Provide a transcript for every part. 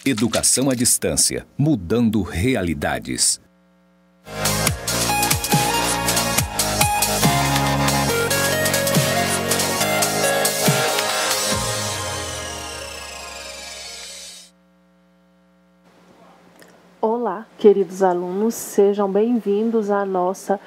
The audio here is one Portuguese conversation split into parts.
Educação à distância, mudando realidades. Olá, queridos alunos, sejam bem-vindos à nossa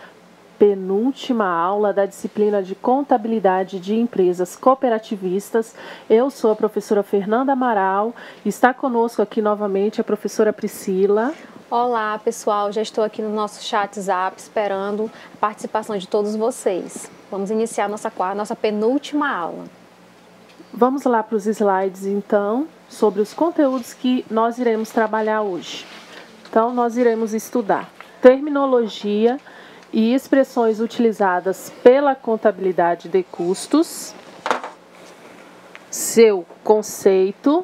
penúltima aula da disciplina de Contabilidade de Empresas Cooperativistas. Eu sou a professora Fernanda Amaral e está conosco aqui novamente a professora Priscila. Olá, pessoal, já estou aqui no nosso chat Zap esperando a participação de todos vocês. Vamos iniciar nossa penúltima aula. Vamos lá para os slides, então, sobre os conteúdos que nós iremos trabalhar hoje. Então, nós iremos estudar terminologia e expressões utilizadas pela contabilidade de custos, seu conceito,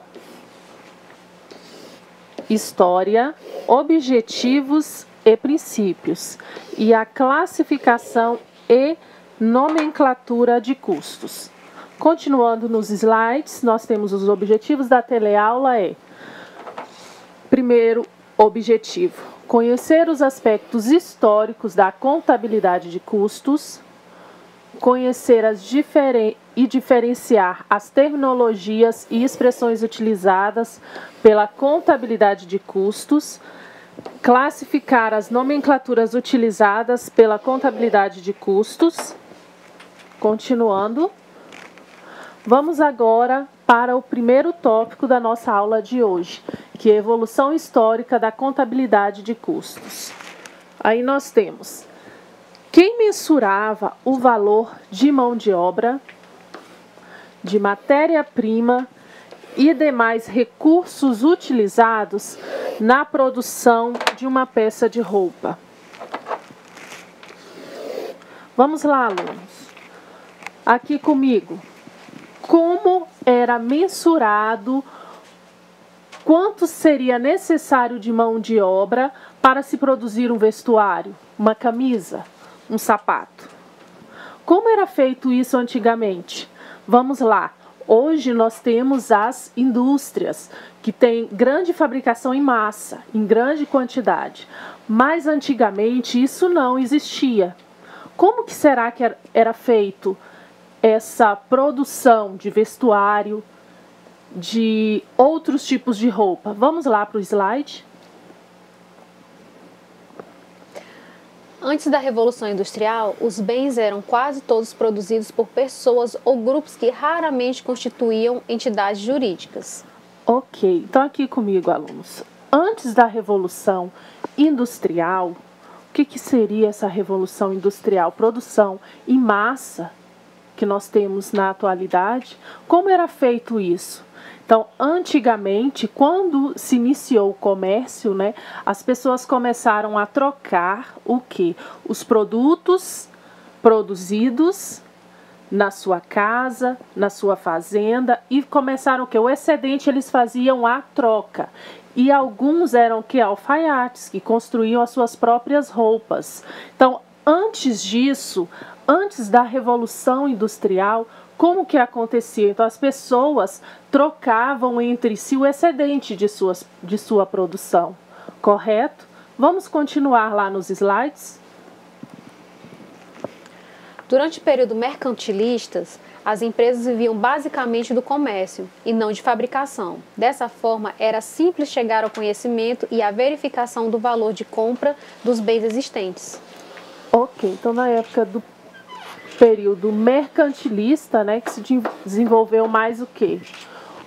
história, objetivos e princípios, e a classificação e nomenclatura de custos. Continuando nos slides, nós temos os objetivos da teleaula. Primeiro objetivo: conhecer os aspectos históricos da contabilidade de custos, conhecer e diferenciar as terminologias e expressões utilizadas pela contabilidade de custos, classificar as nomenclaturas utilizadas pela contabilidade de custos. Continuando, vamos agora para o primeiro tópico da nossa aula de hoje, que é a evolução histórica da contabilidade de custos. Aí nós temos: quem mensurava o valor de mão de obra, de matéria-prima e demais recursos utilizados na produção de uma peça de roupa? Vamos lá, alunos. Aqui comigo. Como era mensurado quanto seria necessário de mão de obra para se produzir um vestuário, uma camisa, um sapato? Como era feito isso antigamente? Vamos lá. Hoje nós temos as indústrias que têm grande fabricação em massa, em grande quantidade. Mas antigamente isso não existia. Como que será que era feito essa produção de vestuário, de outros tipos de roupa? Vamos lá para o slide. Antes da Revolução Industrial, os bens eram quase todos produzidos por pessoas ou grupos que raramente constituíam entidades jurídicas. Ok, então aqui comigo, alunos. Antes da Revolução Industrial, o que seria essa Revolução Industrial? Produção em massa que nós temos na atualidade. Como era feito isso? Então, antigamente, quando se iniciou o comércio, as pessoas começaram a trocar o quê? Os produtos produzidos na sua casa, na sua fazenda, e começaram o quê? O excedente eles faziam a troca. E alguns eram o quê? Alfaiates, que construíam as suas próprias roupas. Então, antes disso, antes da Revolução Industrial, como que acontecia? Então, as pessoas trocavam entre si o excedente de sua produção, correto? Vamos continuar lá nos slides. Durante o período mercantilista, as empresas viviam basicamente do comércio e não de fabricação. Dessa forma, era simples chegar ao conhecimento e à verificação do valor de compra dos bens existentes. Ok, então na época do período mercantilista, que se desenvolveu mais o quê?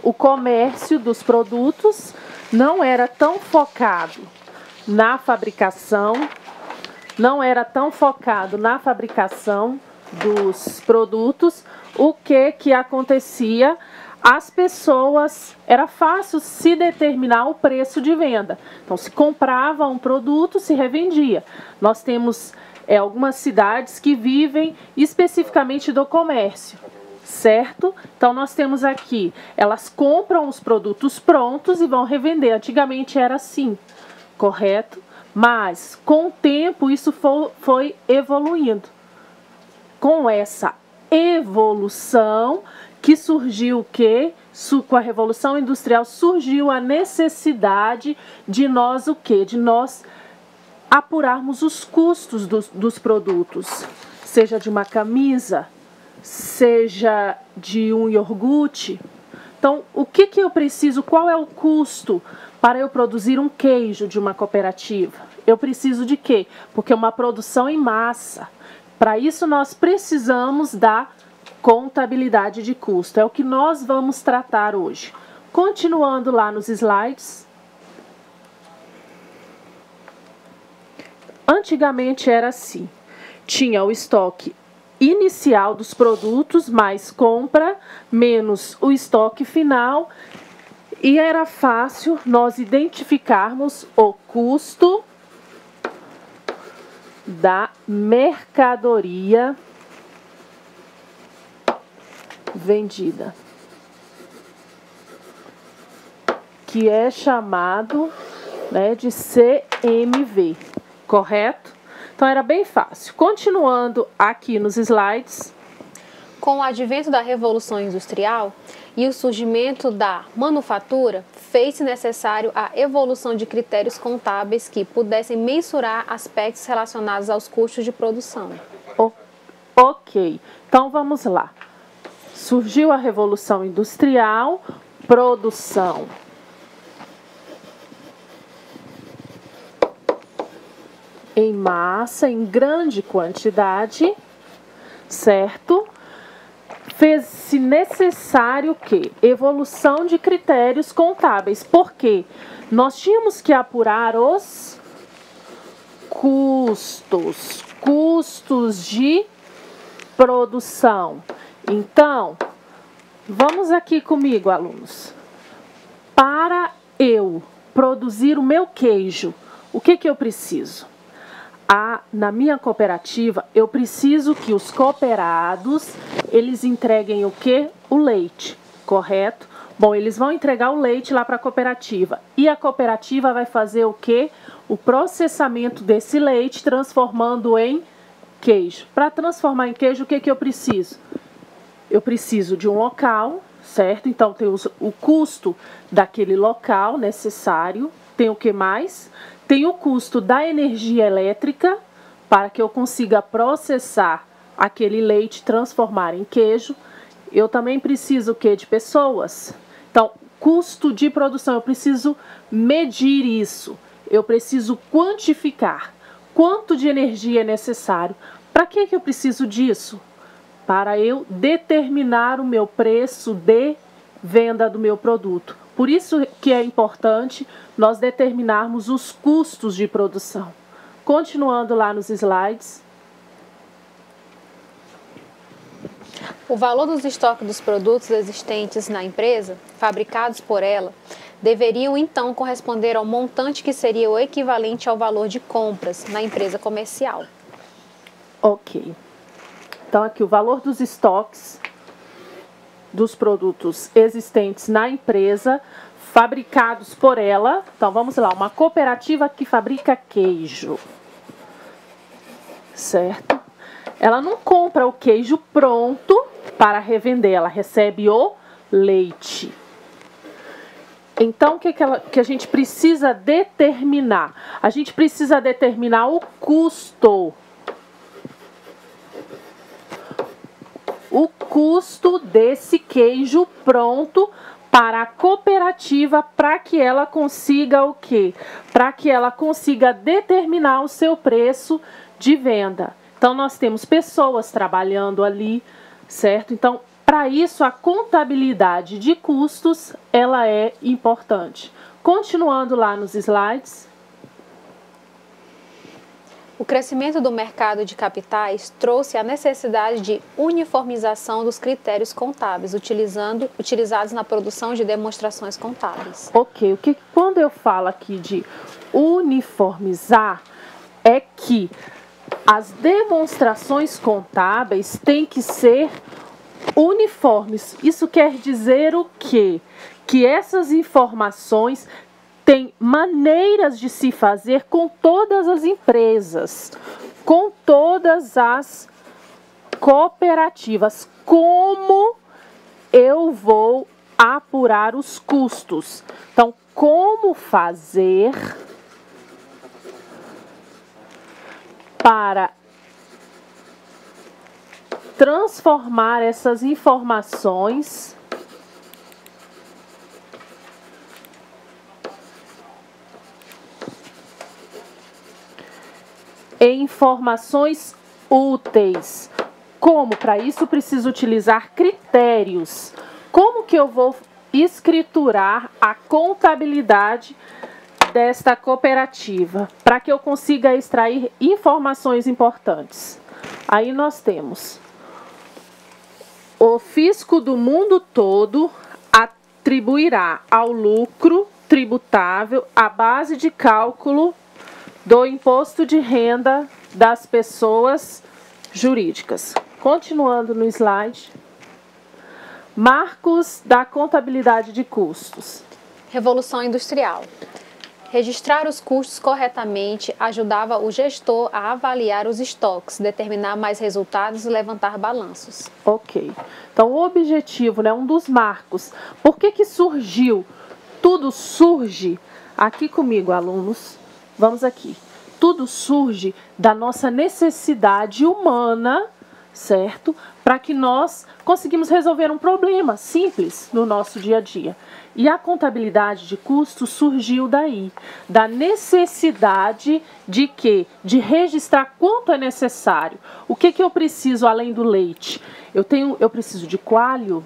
O comércio dos produtos não era tão focado na fabricação, dos produtos. O que acontecia? As pessoas, era fácil se determinar o preço de venda. Então, se comprava um produto, se revendia. Nós temos algumas cidades que vivem especificamente do comércio, certo? Então, nós temos aqui, elas compram os produtos prontos e vão revender. Antigamente era assim, correto? Mas, com o tempo, isso foi evoluindo. Com essa evolução que surgiu o quê? Com a Revolução Industrial surgiu a necessidade de nós o quê? De nós apurarmos os custos dos produtos, seja de uma camisa, seja de um iogurte. Então, o que eu preciso, qual é o custo para eu produzir um queijo de uma cooperativa? Eu preciso de quê? Porque é uma produção em massa. Para isso, nós precisamos da contabilidade de custo. É o que nós vamos tratar hoje. Continuando lá nos slides. Antigamente era assim. Tinha o estoque inicial dos produtos, mais compra, menos o estoque final. E era fácil nós identificarmos o custo da mercadoria vendida, que é chamado, né, de CMV, correto? Então era bem fácil. Continuando aqui nos slides. Com o advento da Revolução Industrial e o surgimento da manufatura, fez-se necessário a evolução de critérios contábeis que pudessem mensurar aspectos relacionados aos custos de produção. Ok, então vamos lá. Surgiu a Revolução Industrial, produção em massa, em grande quantidade, certo? Fez-se necessário o quê? Evolução de critérios contábeis. Por quê? Nós tínhamos que apurar os custos de produção. Então, vamos aqui comigo, alunos. Para eu produzir o meu queijo, o que eu preciso? Na minha cooperativa, eu preciso que os cooperados, eles entreguem o quê? O leite, correto? Bom, eles vão entregar o leite lá para a cooperativa. E a cooperativa vai fazer o quê? O processamento desse leite, transformando em queijo. Para transformar em queijo, o que eu preciso? Eu preciso de um local, certo? Então, tem o custo daquele local necessário. Tem o que mais? Tem o custo da energia elétrica para que eu consiga processar aquele leite, transformar em queijo. Eu também preciso o quê? De pessoas. Então, custo de produção, eu preciso medir isso. Eu preciso quantificar quanto de energia é necessário. Para que eu preciso disso? Para eu determinar o meu preço de venda do meu produto. Por isso que é importante nós determinarmos os custos de produção. Continuando lá nos slides. O valor dos estoques dos produtos existentes na empresa, fabricados por ela, deveriam então corresponder ao montante que seria o equivalente ao valor de compras na empresa comercial. Ok. Então, aqui o valor dos estoques dos produtos existentes na empresa, fabricados por ela. Então, vamos lá, uma cooperativa que fabrica queijo, certo? Ela não compra o queijo pronto para revender, ela recebe o leite. Então, o que a gente precisa determinar? A gente precisa determinar o custo. O custo desse queijo pronto para a cooperativa, para que ela consiga o quê? Para que ela consiga determinar o seu preço de venda. Então, nós temos pessoas trabalhando ali, certo? Então, para isso, a contabilidade de custos, ela é importante. Continuando lá nos slides. O crescimento do mercado de capitais trouxe a necessidade de uniformização dos critérios contábeis, utilizados na produção de demonstrações contábeis. Ok, quando eu falo aqui de uniformizar, é que as demonstrações contábeis têm que ser uniformes. Isso quer dizer o quê? Que essas informações têm maneiras de se fazer com todas as empresas, com todas as cooperativas. Como eu vou apurar os custos. Então, como fazer para transformar essas informações em informações úteis. Como? Para isso, preciso utilizar critérios. Como que eu vou escriturar a contabilidade desta cooperativa para que eu consiga extrair informações importantes? Aí nós temos: o fisco do mundo todo atribuirá ao lucro tributável a base de cálculo do imposto de renda das pessoas jurídicas. Continuando no slide. Marcos da contabilidade de custos. Revolução Industrial. Registrar os custos corretamente ajudava o gestor a avaliar os estoques, determinar mais resultados e levantar balanços. Ok. Então, o objetivo, né, um dos marcos. Por que surgiu? Tudo surge, aqui comigo, alunos, vamos aqui. Tudo surge da nossa necessidade humana, certo? Para que nós conseguimos resolver um problema simples no nosso dia a dia. E a contabilidade de custos surgiu daí, da necessidade de quê? De registrar quanto é necessário. O que eu preciso além do leite? Eu preciso de coalho,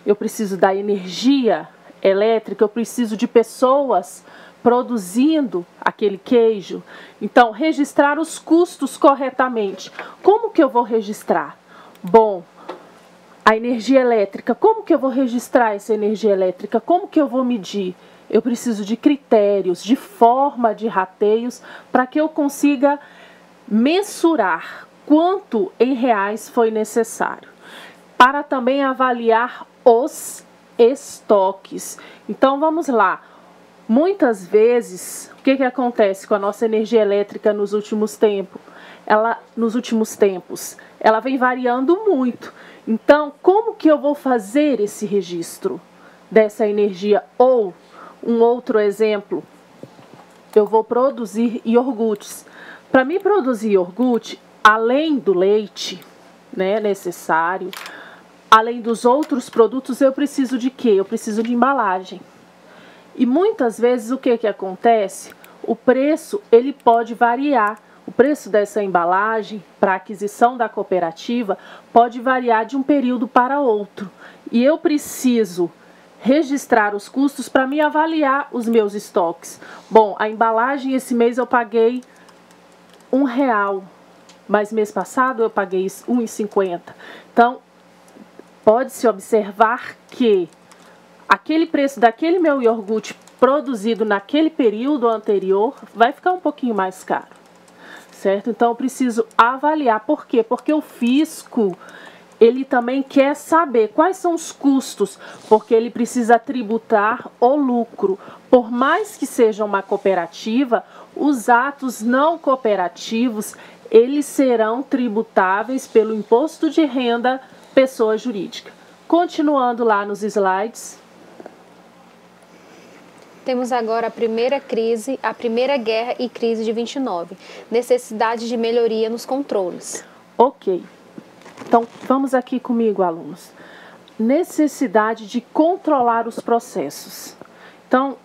eu preciso da energia elétrica, eu preciso de pessoas produzindo aquele queijo. Então, registrar os custos corretamente. Como que eu vou registrar? Bom, a energia elétrica, como que eu vou registrar essa energia elétrica? Como que eu vou medir? Eu preciso de critérios, de forma de rateios, para que eu consiga mensurar quanto em reais foi necessário. Para também avaliar os estoques. Então, vamos lá. Muitas vezes, o que acontece com a nossa energia elétrica nos últimos tempos? Ela vem variando muito. Então, como que eu vou fazer esse registro dessa energia? Ou, um outro exemplo, eu vou produzir iogurtes. Para mim produzir iogurte, além do leite, né, necessário, além dos outros produtos, eu preciso de quê? Eu preciso de embalagem. E muitas vezes o que acontece? O preço ele pode variar. O preço dessa embalagem para aquisição da cooperativa pode variar de um período para outro. E eu preciso registrar os custos para me avaliar os meus estoques. Bom, a embalagem esse mês eu paguei R$1, mas mês passado eu paguei R$1,50. Então, pode-se observar que aquele preço daquele meu iogurte produzido naquele período anterior vai ficar um pouquinho mais caro. Certo? Então, eu preciso avaliar. Por quê? Porque o fisco, ele também quer saber quais são os custos, porque ele precisa tributar o lucro. Por mais que seja uma cooperativa, os atos não cooperativos, eles serão tributáveis pelo imposto de renda pessoa jurídica. Continuando lá nos slides. Temos agora a primeira crise, a primeira guerra e crise de 29. Necessidade de melhoria nos controles. Ok. Então, vamos aqui comigo, alunos. Necessidade de controlar os processos. Então,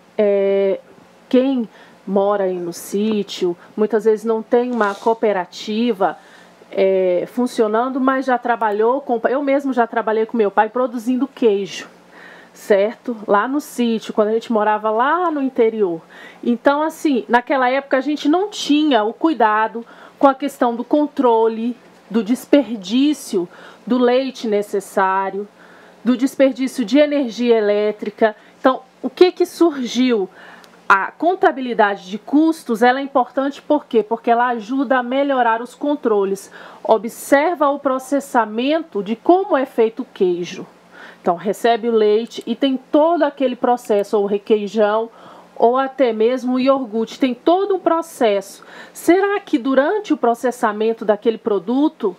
quem mora aí no sítio, muitas vezes não tem uma cooperativa funcionando, mas já trabalhou com... Eu mesmo já trabalhei com meu pai produzindo queijo. Certo? Lá no sítio, quando a gente morava lá no interior. Então, assim, naquela época a gente não tinha o cuidado com a questão do controle, do desperdício do leite necessário, do desperdício de energia elétrica. Então, o que surgiu? A contabilidade de custos, ela é importante por quê? Porque ela ajuda a melhorar os controles. Observa o processamento de como é feito o queijo. Então, recebe o leite e tem todo aquele processo, ou requeijão, ou até mesmo o iogurte, tem todo um processo. Será que durante o processamento daquele produto,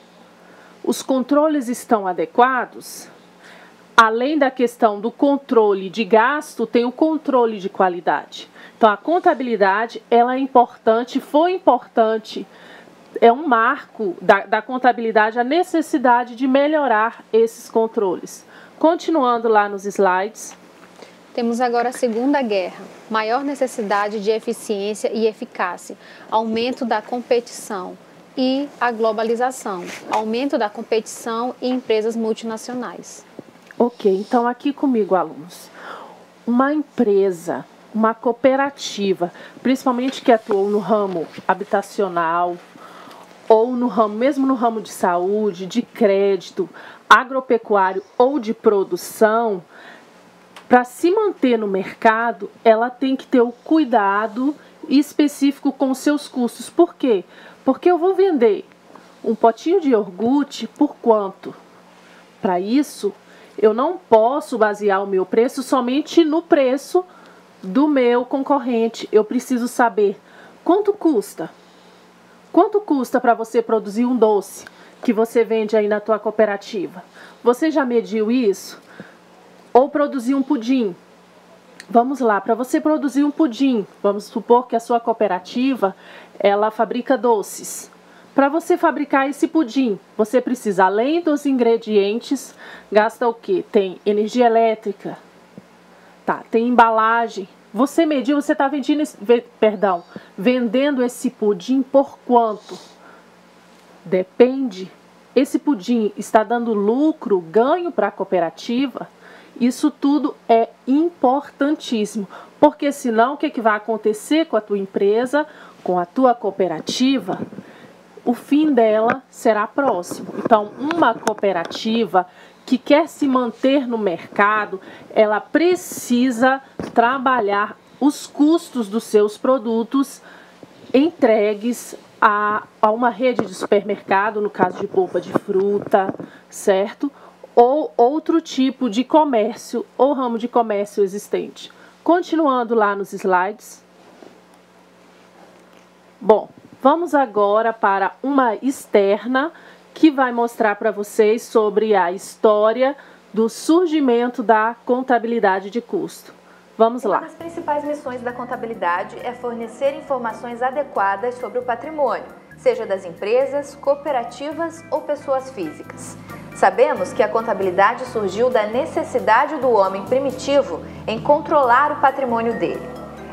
os controles estão adequados? além da questão do controle de gasto, tem o controle de qualidade. Então, a contabilidade, ela é importante, foi importante, é um marco da contabilidade, a necessidade de melhorar esses controles. Continuando lá nos slides. Temos agora a Segunda Guerra, maior necessidade de eficiência e eficácia, aumento da competição e a globalização, aumento da competição e empresas multinacionais. Ok, então aqui comigo, alunos. Uma empresa, uma cooperativa, principalmente que atuou no ramo habitacional, ou no ramo, mesmo no ramo de saúde, de crédito, agropecuário ou de produção, para se manter no mercado, ela tem que ter o cuidado específico com os seus custos. Por quê? Porque eu vou vender um potinho de iogurte por quanto? Para isso, eu não posso basear o meu preço somente no preço do meu concorrente. Eu preciso saber quanto custa. Quanto custa para você produzir um doce que você vende aí na tua cooperativa? Você já mediu isso? Ou produzir um pudim? Vamos lá, para você produzir um pudim, vamos supor que a sua cooperativa, ela fabrica doces. Para você fabricar esse pudim, você precisa, além dos ingredientes, gasta o quê? Tem energia elétrica, tá? Tem embalagem. Você mediu, você está vendendo esse pudim por quanto? Depende. Esse pudim está dando lucro, ganho para a cooperativa? Isso tudo é importantíssimo, porque senão o que vai acontecer com a tua empresa, com a tua cooperativa? O fim dela será próximo. Então, uma cooperativa que quer se manter no mercado, ela precisa trabalhar os custos dos seus produtos entregues a uma rede de supermercado, no caso de polpa de fruta, certo? Ou outro tipo de comércio ou ramo de comércio existente. Continuando lá nos slides. Bom, vamos agora para uma externa que vai mostrar para vocês sobre a história do surgimento da contabilidade de custo. Vamos lá. Uma das principais missões da contabilidade é fornecer informações adequadas sobre o patrimônio, seja das empresas, cooperativas ou pessoas físicas. Sabemos que a contabilidade surgiu da necessidade do homem primitivo em controlar o patrimônio dele.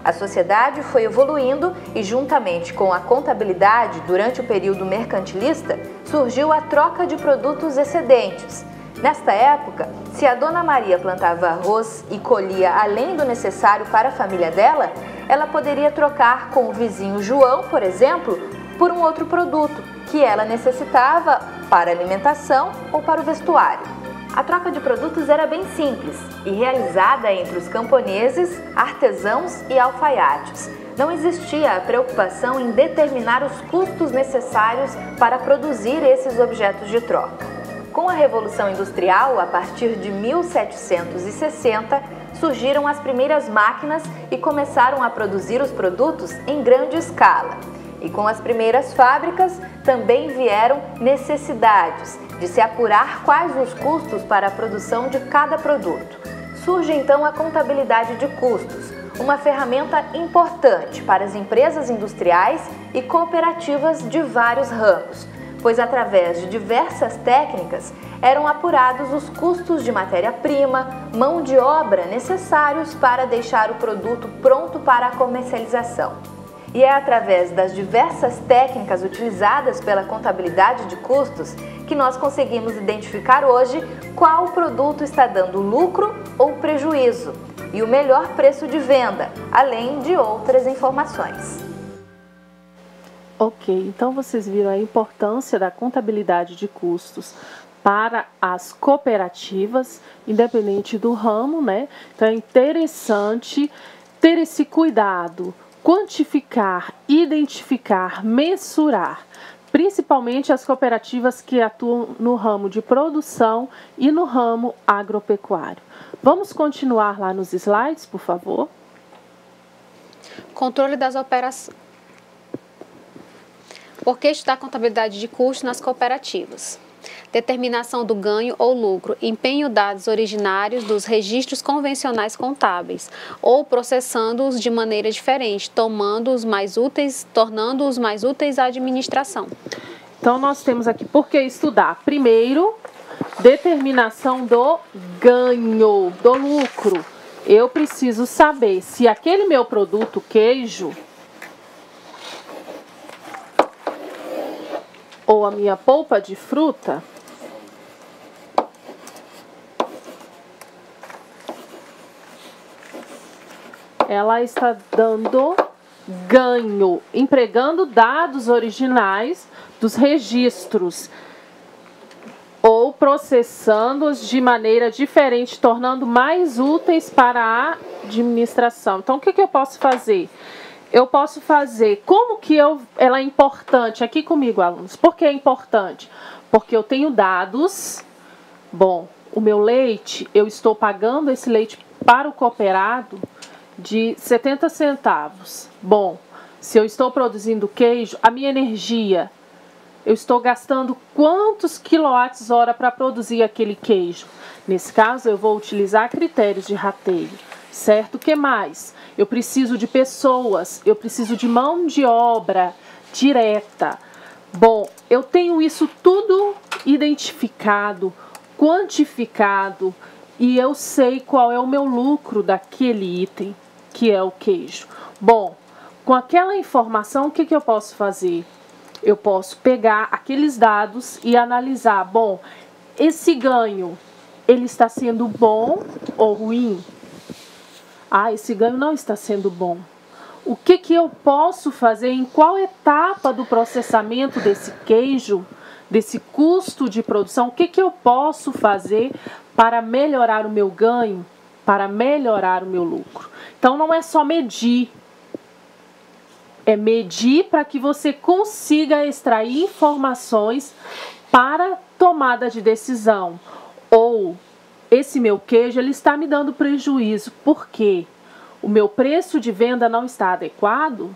A sociedade foi evoluindo e, juntamente com a contabilidade, durante o período mercantilista, surgiu a troca de produtos excedentes. Nesta época, se a Dona Maria plantava arroz e colhia além do necessário para a família dela, ela poderia trocar com o vizinho João, por exemplo, por um outro produto que ela necessitava para alimentação ou para o vestuário. A troca de produtos era bem simples e realizada entre os camponeses, artesãos e alfaiates. Não existia a preocupação em determinar os custos necessários para produzir esses objetos de troca. Com a Revolução Industrial, a partir de 1760, surgiram as primeiras máquinas e começaram a produzir os produtos em grande escala. E com as primeiras fábricas também vieram necessidades de se apurar quais os custos para a produção de cada produto. Surge então a contabilidade de custos, uma ferramenta importante para as empresas industriais e cooperativas de vários ramos, pois através de diversas técnicas eram apurados os custos de matéria-prima, mão de obra necessários para deixar o produto pronto para a comercialização. E é através das diversas técnicas utilizadas pela contabilidade de custos que nós conseguimos identificar hoje qual produto está dando lucro ou prejuízo e o melhor preço de venda, além de outras informações. Ok, então vocês viram a importância da contabilidade de custos para as cooperativas, independente do ramo, né? Então é interessante ter esse cuidado, quantificar, identificar, mensurar, principalmente as cooperativas que atuam no ramo de produção e no ramo agropecuário. Vamos continuar lá nos slides, por favor? Controle das operações. Por que estudar contabilidade de custos nas cooperativas? determinação do ganho ou lucro, empenho dados originários dos registros convencionais contábeis, ou processando-os de maneira diferente, tornando-os mais úteis à administração. Então, nós temos aqui por que estudar. Primeiro, determinação do ganho, do lucro. Eu preciso saber se aquele meu produto, queijo, ou a minha polpa de fruta, ela está dando ganho, empregando dados originais dos registros ou processando-os de maneira diferente, tornando mais úteis para a administração. Então, o que eu posso fazer? Eu posso fazer, como que ela é importante? Aqui comigo, alunos. Por que é importante? Porque eu tenho dados. Bom, o meu leite, eu estou pagando esse leite para o cooperado de 70 centavos. Bom, se eu estou produzindo queijo, a minha energia, eu estou gastando quantos quilowatts-hora para produzir aquele queijo? Nesse caso, eu vou utilizar critérios de rateio, certo? O que mais? Eu preciso de pessoas, eu preciso de mão de obra direta. Bom, eu tenho isso tudo identificado, quantificado, e eu sei qual é o meu lucro daquele item, que é o queijo. Bom, com aquela informação, o que eu posso fazer? Eu posso pegar aqueles dados e analisar. Bom, esse ganho, ele está sendo bom ou ruim? Ah, esse ganho não está sendo bom. O que eu posso fazer? Em qual etapa do processamento desse queijo, desse custo de produção, o que eu posso fazer para melhorar o meu ganho, para melhorar o meu lucro? Então, não é só medir. É medir para que você consiga extrair informações para tomada de decisão. Ou, esse meu queijo, ele está me dando prejuízo. Por quê? O meu preço de venda não está adequado?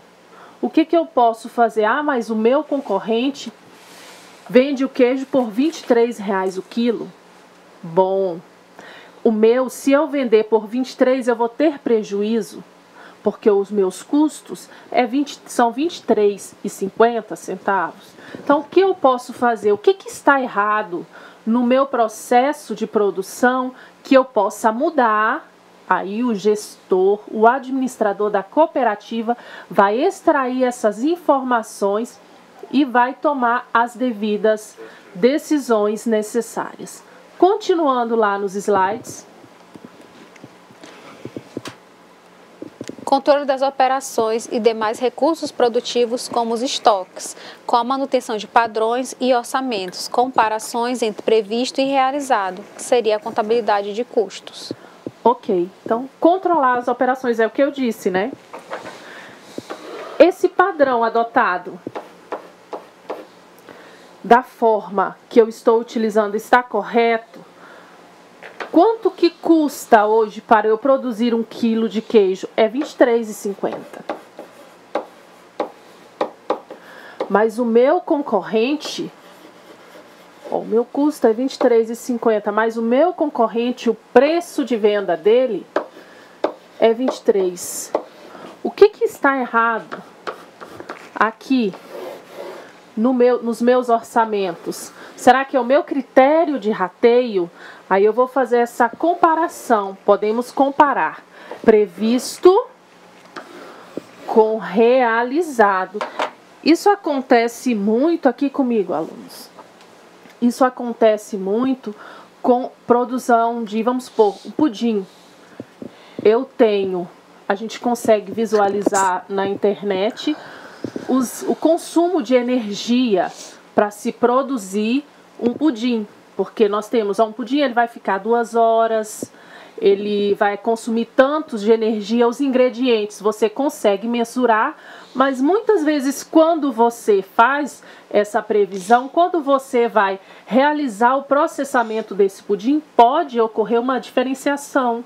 O que eu posso fazer? Ah, mas o meu concorrente vende o queijo por R$23 o quilo. Bom, o meu, se eu vender por 23, eu vou ter prejuízo, porque os meus custos são R$23,50. Então, o que eu posso fazer? O que está errado no meu processo de produção que eu possa mudar? Aí o gestor, o administrador da cooperativa vai extrair essas informações e vai tomar as devidas decisões necessárias. Continuando lá nos slides. Controle das operações e demais recursos produtivos como os estoques, com a manutenção de padrões e orçamentos, comparações entre previsto e realizado, que seria a contabilidade de custos. Ok, então controlar as operações é o que eu disse, né? Esse padrão adotado da forma que eu estou utilizando está correto? Quanto que custa hoje para eu produzir 1 quilo de queijo? É R$23,50. Mas o meu concorrente, o meu custo é R$23,50, mas o meu concorrente, o preço de venda dele é 23. O que está errado aqui nos meus orçamentos? Será que é o meu critério de rateio? Aí eu vou fazer essa comparação. Podemos comparar previsto com realizado. Isso acontece muito aqui comigo, alunos. Isso acontece muito com produção de, vamos supor, um pudim. A gente consegue visualizar na internet o consumo de energia para se produzir um pudim. Porque nós temos um pudim, ele vai ficar 2 horas, ele vai consumir tantos de energia. Os ingredientes você consegue mensurar, mas muitas vezes quando você faz essa previsão, quando você vai realizar o processamento desse pudim, pode ocorrer uma diferenciação,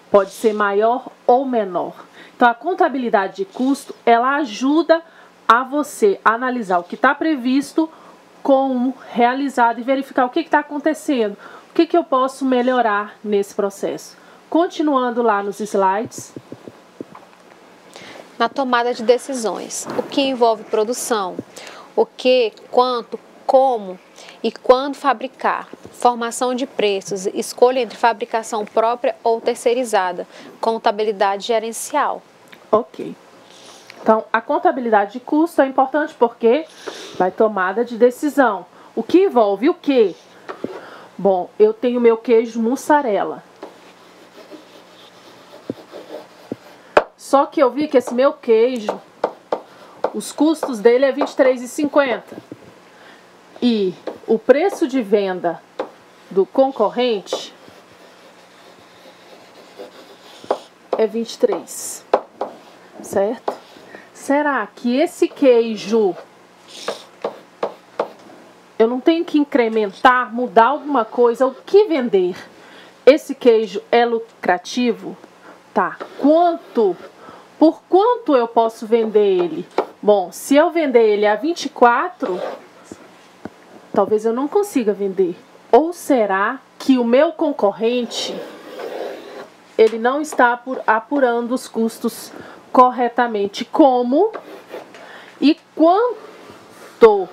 pode ser maior ou menor. Então a contabilidade de custo, ela ajuda a você analisar o que está previsto como realizado e verificar o que está acontecendo, o que eu posso melhorar nesse processo. Continuando lá nos slides. Na tomada de decisões, o que envolve produção, o que, quanto, como e quando fabricar, formação de preços, escolha entre fabricação própria ou terceirizada, contabilidade gerencial. Ok. Então, a contabilidade de custo é importante porque vai tomada de decisão. O que envolve o quê? Bom, eu tenho meu queijo mussarela. Só que eu vi que esse meu queijo, os custos dele é R$ 23,50. E o preço de venda do concorrente é 23, certo? Será que esse queijo eu não tenho que incrementar, mudar alguma coisa, o que vender? Esse queijo é lucrativo? Tá. Por quanto eu posso vender ele? Bom, se eu vender ele a 24, talvez eu não consiga vender. Ou será que o meu concorrente, ele não está apurando os custos corretamente? Como e quanto?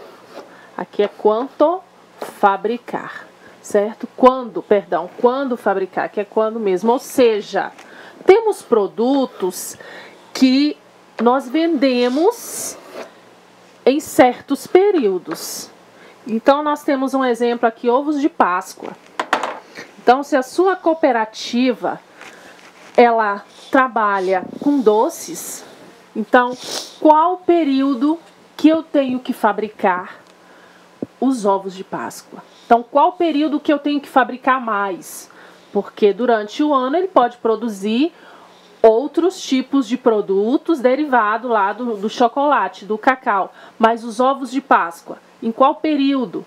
Aqui é quanto fabricar, certo? Quando fabricar, que é quando mesmo. Ou seja, temos produtos que nós vendemos em certos períodos. Então, nós temos um exemplo aqui, ovos de Páscoa. Então, se a sua cooperativa, ela trabalha com doces, então, qual período que eu tenho que fabricar os ovos de Páscoa? Então, qual período que eu tenho que fabricar mais? Porque durante o ano ele pode produzir outros tipos de produtos derivados lá do chocolate, do cacau. Mas os ovos de Páscoa, em qual período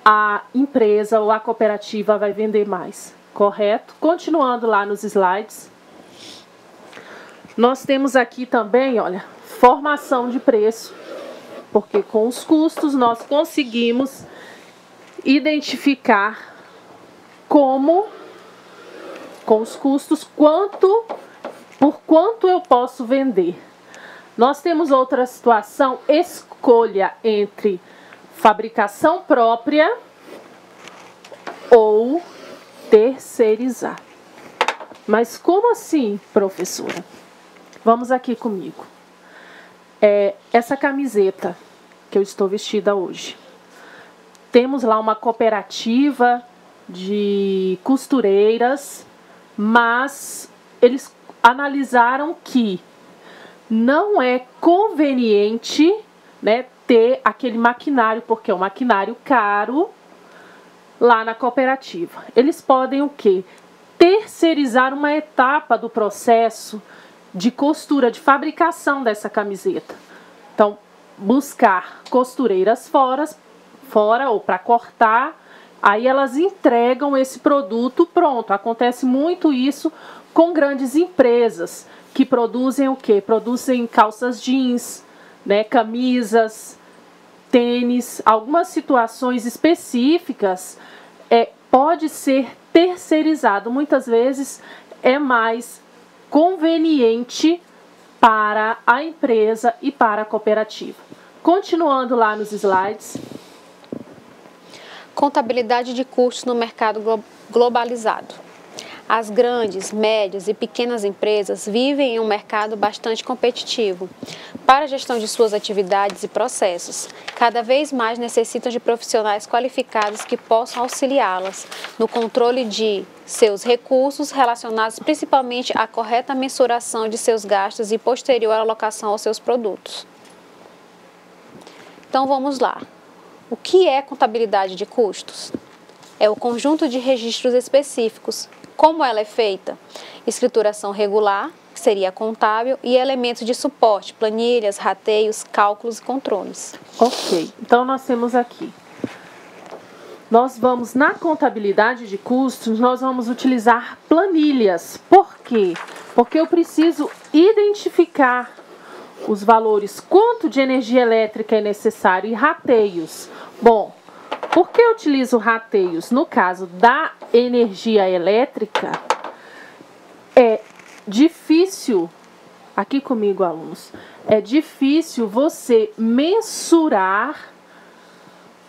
a empresa ou a cooperativa vai vender mais? Correto? Continuando lá nos slides. Nós temos aqui também, olha, formação de preço. Porque com os custos nós conseguimos identificar como, com os custos, por quanto eu posso vender. Nós temos outra situação, escolha entre fabricação própria ou terceirizar. Mas como assim, professora? Vamos aqui comigo. Essa camiseta que eu estou vestida hoje. Temos lá uma cooperativa de costureiras, mas eles analisaram que não é conveniente, né, ter aquele maquinário, porque é um maquinário caro, lá na cooperativa. Eles podem o quê? Terceirizar uma etapa do processo de costura, de fabricação dessa camiseta. Então, buscar costureiras fora ou para cortar, aí elas entregam esse produto pronto. Acontece muito isso com grandes empresas que produzem o quê? Produzem calças jeans, né, camisas, tênis, algumas situações específicas pode ser terceirizado. Muitas vezes é mais conveniente para a empresa e para a cooperativa. Continuando lá nos slides. Contabilidade de custos no mercado globalizado. As grandes, médias e pequenas empresas vivem em um mercado bastante competitivo. Para a gestão de suas atividades e processos, cada vez mais necessitam de profissionais qualificados que possam auxiliá-las no controle de seus recursos relacionados principalmente à correta mensuração de seus gastos e posterior alocação aos seus produtos. Então vamos lá. O que é contabilidade de custos? É o conjunto de registros específicos. Como ela é feita? Escrituração regular, que seria contábil, e elementos de suporte, planilhas, rateios, cálculos e controles. Ok, então nós temos aqui. Nós vamos, na contabilidade de custos, nós vamos utilizar planilhas. Por quê? Porque eu preciso identificar os valores, quanto de energia elétrica é necessário, e rateios. Bom, por que eu utilizo rateios? No caso da energia elétrica, é difícil, aqui comigo, alunos, é difícil você mensurar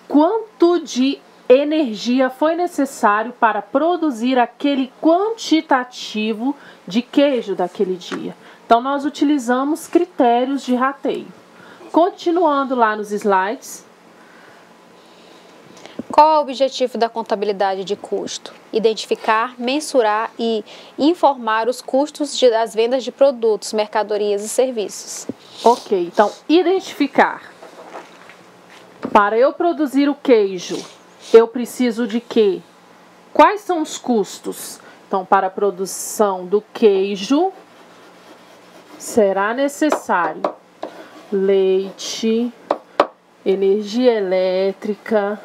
quanto de energia foi necessário para produzir aquele quantitativo de queijo daquele dia. Então, nós utilizamos critérios de rateio. Continuando lá nos slides. Qual é o objetivo da contabilidade de custo? Identificar, mensurar e informar os custos das vendas de produtos, mercadorias e serviços. Ok, então, identificar. Para eu produzir o queijo, eu preciso de quê? Quais são os custos? Então, para a produção do queijo, será necessário leite, energia elétrica,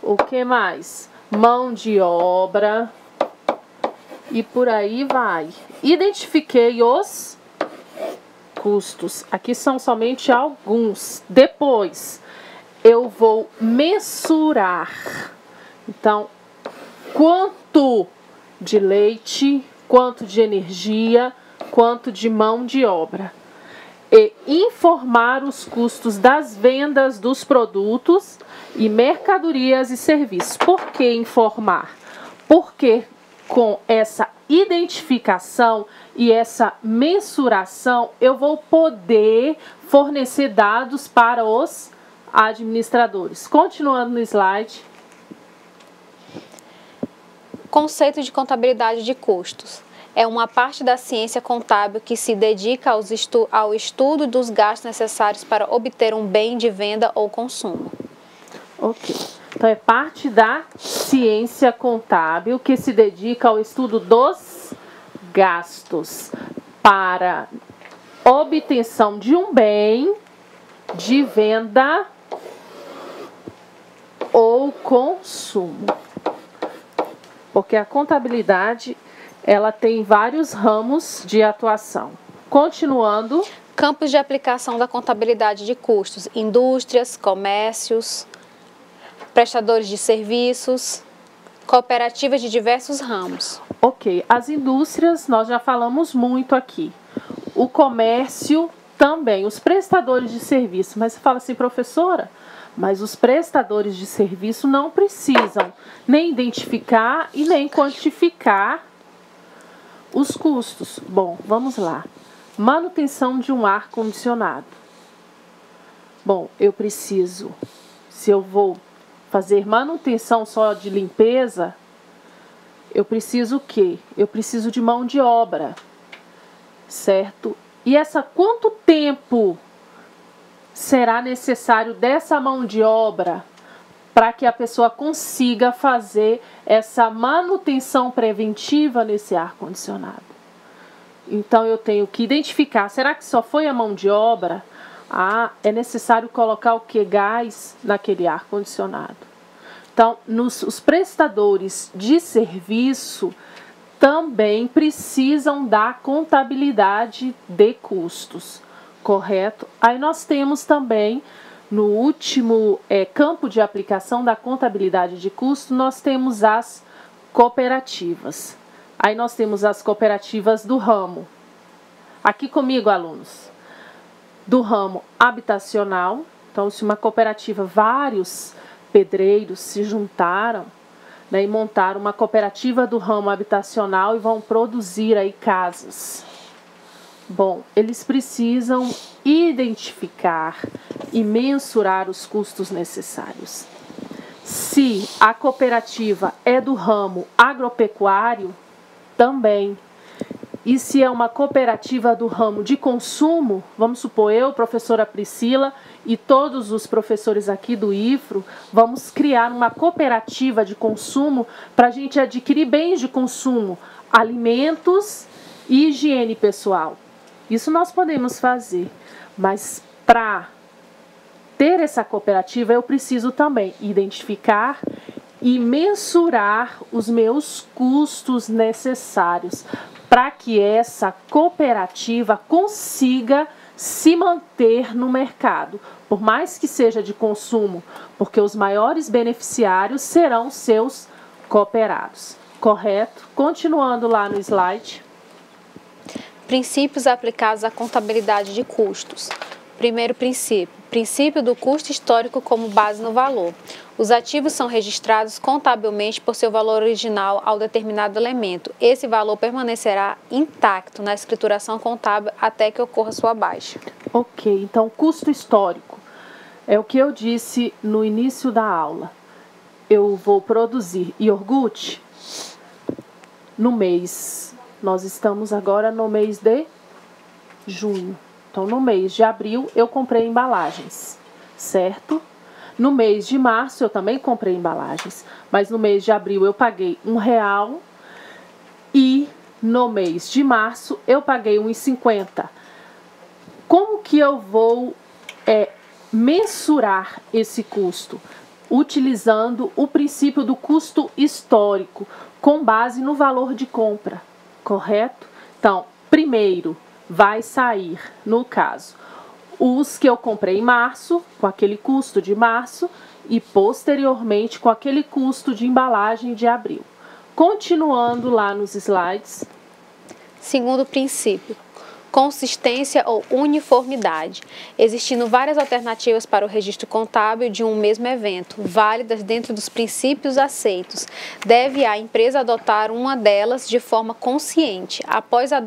o que mais? Mão de obra e por aí vai. Identifiquei os custos. Aqui são somente alguns. Depois, eu vou mensurar. Então, quanto de leite, quanto de energia, quanto de mão de obra. E informar os custos das vendas dos produtos e mercadorias e serviços. Por que informar? Porque com essa identificação e essa mensuração, eu vou poder fornecer dados para os administradores. Continuando no slide. Conceito de contabilidade de custos. É uma parte da ciência contábil que se dedica ao estudo dos gastos necessários para obter um bem de venda ou consumo. Ok. Então, é parte da ciência contábil que se dedica ao estudo dos gastos para obtenção de um bem de venda ou consumo. Porque a contabilidade, ela tem vários ramos de atuação. Continuando. Campos de aplicação da contabilidade de custos: indústrias, comércios, prestadores de serviços, cooperativas de diversos ramos. Ok, as indústrias nós já falamos muito aqui. O comércio também, os prestadores de serviço. Mas você fala assim, professora, mas os prestadores de serviço não precisam nem identificar e nem quantificar os custos. Bom, vamos lá. Manutenção de um ar-condicionado. Bom, eu preciso, se eu vou fazer manutenção só de limpeza, eu preciso o quê? Eu preciso de mão de obra, certo? E quanto tempo será necessário dessa mão de obra para que a pessoa consiga fazer essa manutenção preventiva nesse ar-condicionado? Então, eu tenho que identificar, será que só foi a mão de obra? É necessário colocar o que? Gás naquele ar-condicionado. Então, os prestadores de serviço também precisam da contabilidade de custos, correto? Aí nós temos também, no último campo de aplicação da contabilidade de custos, nós temos as cooperativas. Aí nós temos as cooperativas do ramo. Aqui comigo, alunos. Do ramo habitacional. Então, se uma cooperativa, vários pedreiros se juntaram, né, e montaram uma cooperativa do ramo habitacional e vão produzir aí casas. Bom, eles precisam identificar e mensurar os custos necessários. Se a cooperativa é do ramo agropecuário, também. E se é uma cooperativa do ramo de consumo, vamos supor eu, professora Priscila, e todos os professores aqui do IFRO, vamos criar uma cooperativa de consumo para a gente adquirir bens de consumo, alimentos e higiene pessoal. Isso nós podemos fazer, mas para ter essa cooperativa eu preciso também identificar e mensurar os meus custos necessários para que essa cooperativa consiga se manter no mercado, por mais que seja de consumo, porque os maiores beneficiários serão seus cooperados. Correto? Continuando lá no slide. Princípios aplicados à contabilidade de custos. Primeiro princípio. Princípio do custo histórico como base no valor. Os ativos são registrados contabilmente por seu valor original ao determinado elemento. Esse valor permanecerá intacto na escrituração contábil até que ocorra sua baixa. Ok, então custo histórico é o que eu disse no início da aula. Eu vou produzir iogurte no mês, nós estamos agora no mês de junho. Então, no mês de abril, eu comprei embalagens, certo? No mês de março, eu também comprei embalagens. Mas no mês de abril, eu paguei R$1. E no mês de março, eu paguei R$1,50. Como que eu vou mensurar esse custo? Utilizando o princípio do custo histórico, com base no valor de compra, correto? Então, primeiro vai sair, no caso, os que eu comprei em março, com aquele custo de março, e posteriormente com aquele custo de embalagem de abril. Continuando lá nos slides. Segundo princípio, consistência ou uniformidade, existindo várias alternativas para o registro contábil de um mesmo evento, válidas dentro dos princípios aceitos. Deve a empresa adotar uma delas de forma consciente. Após a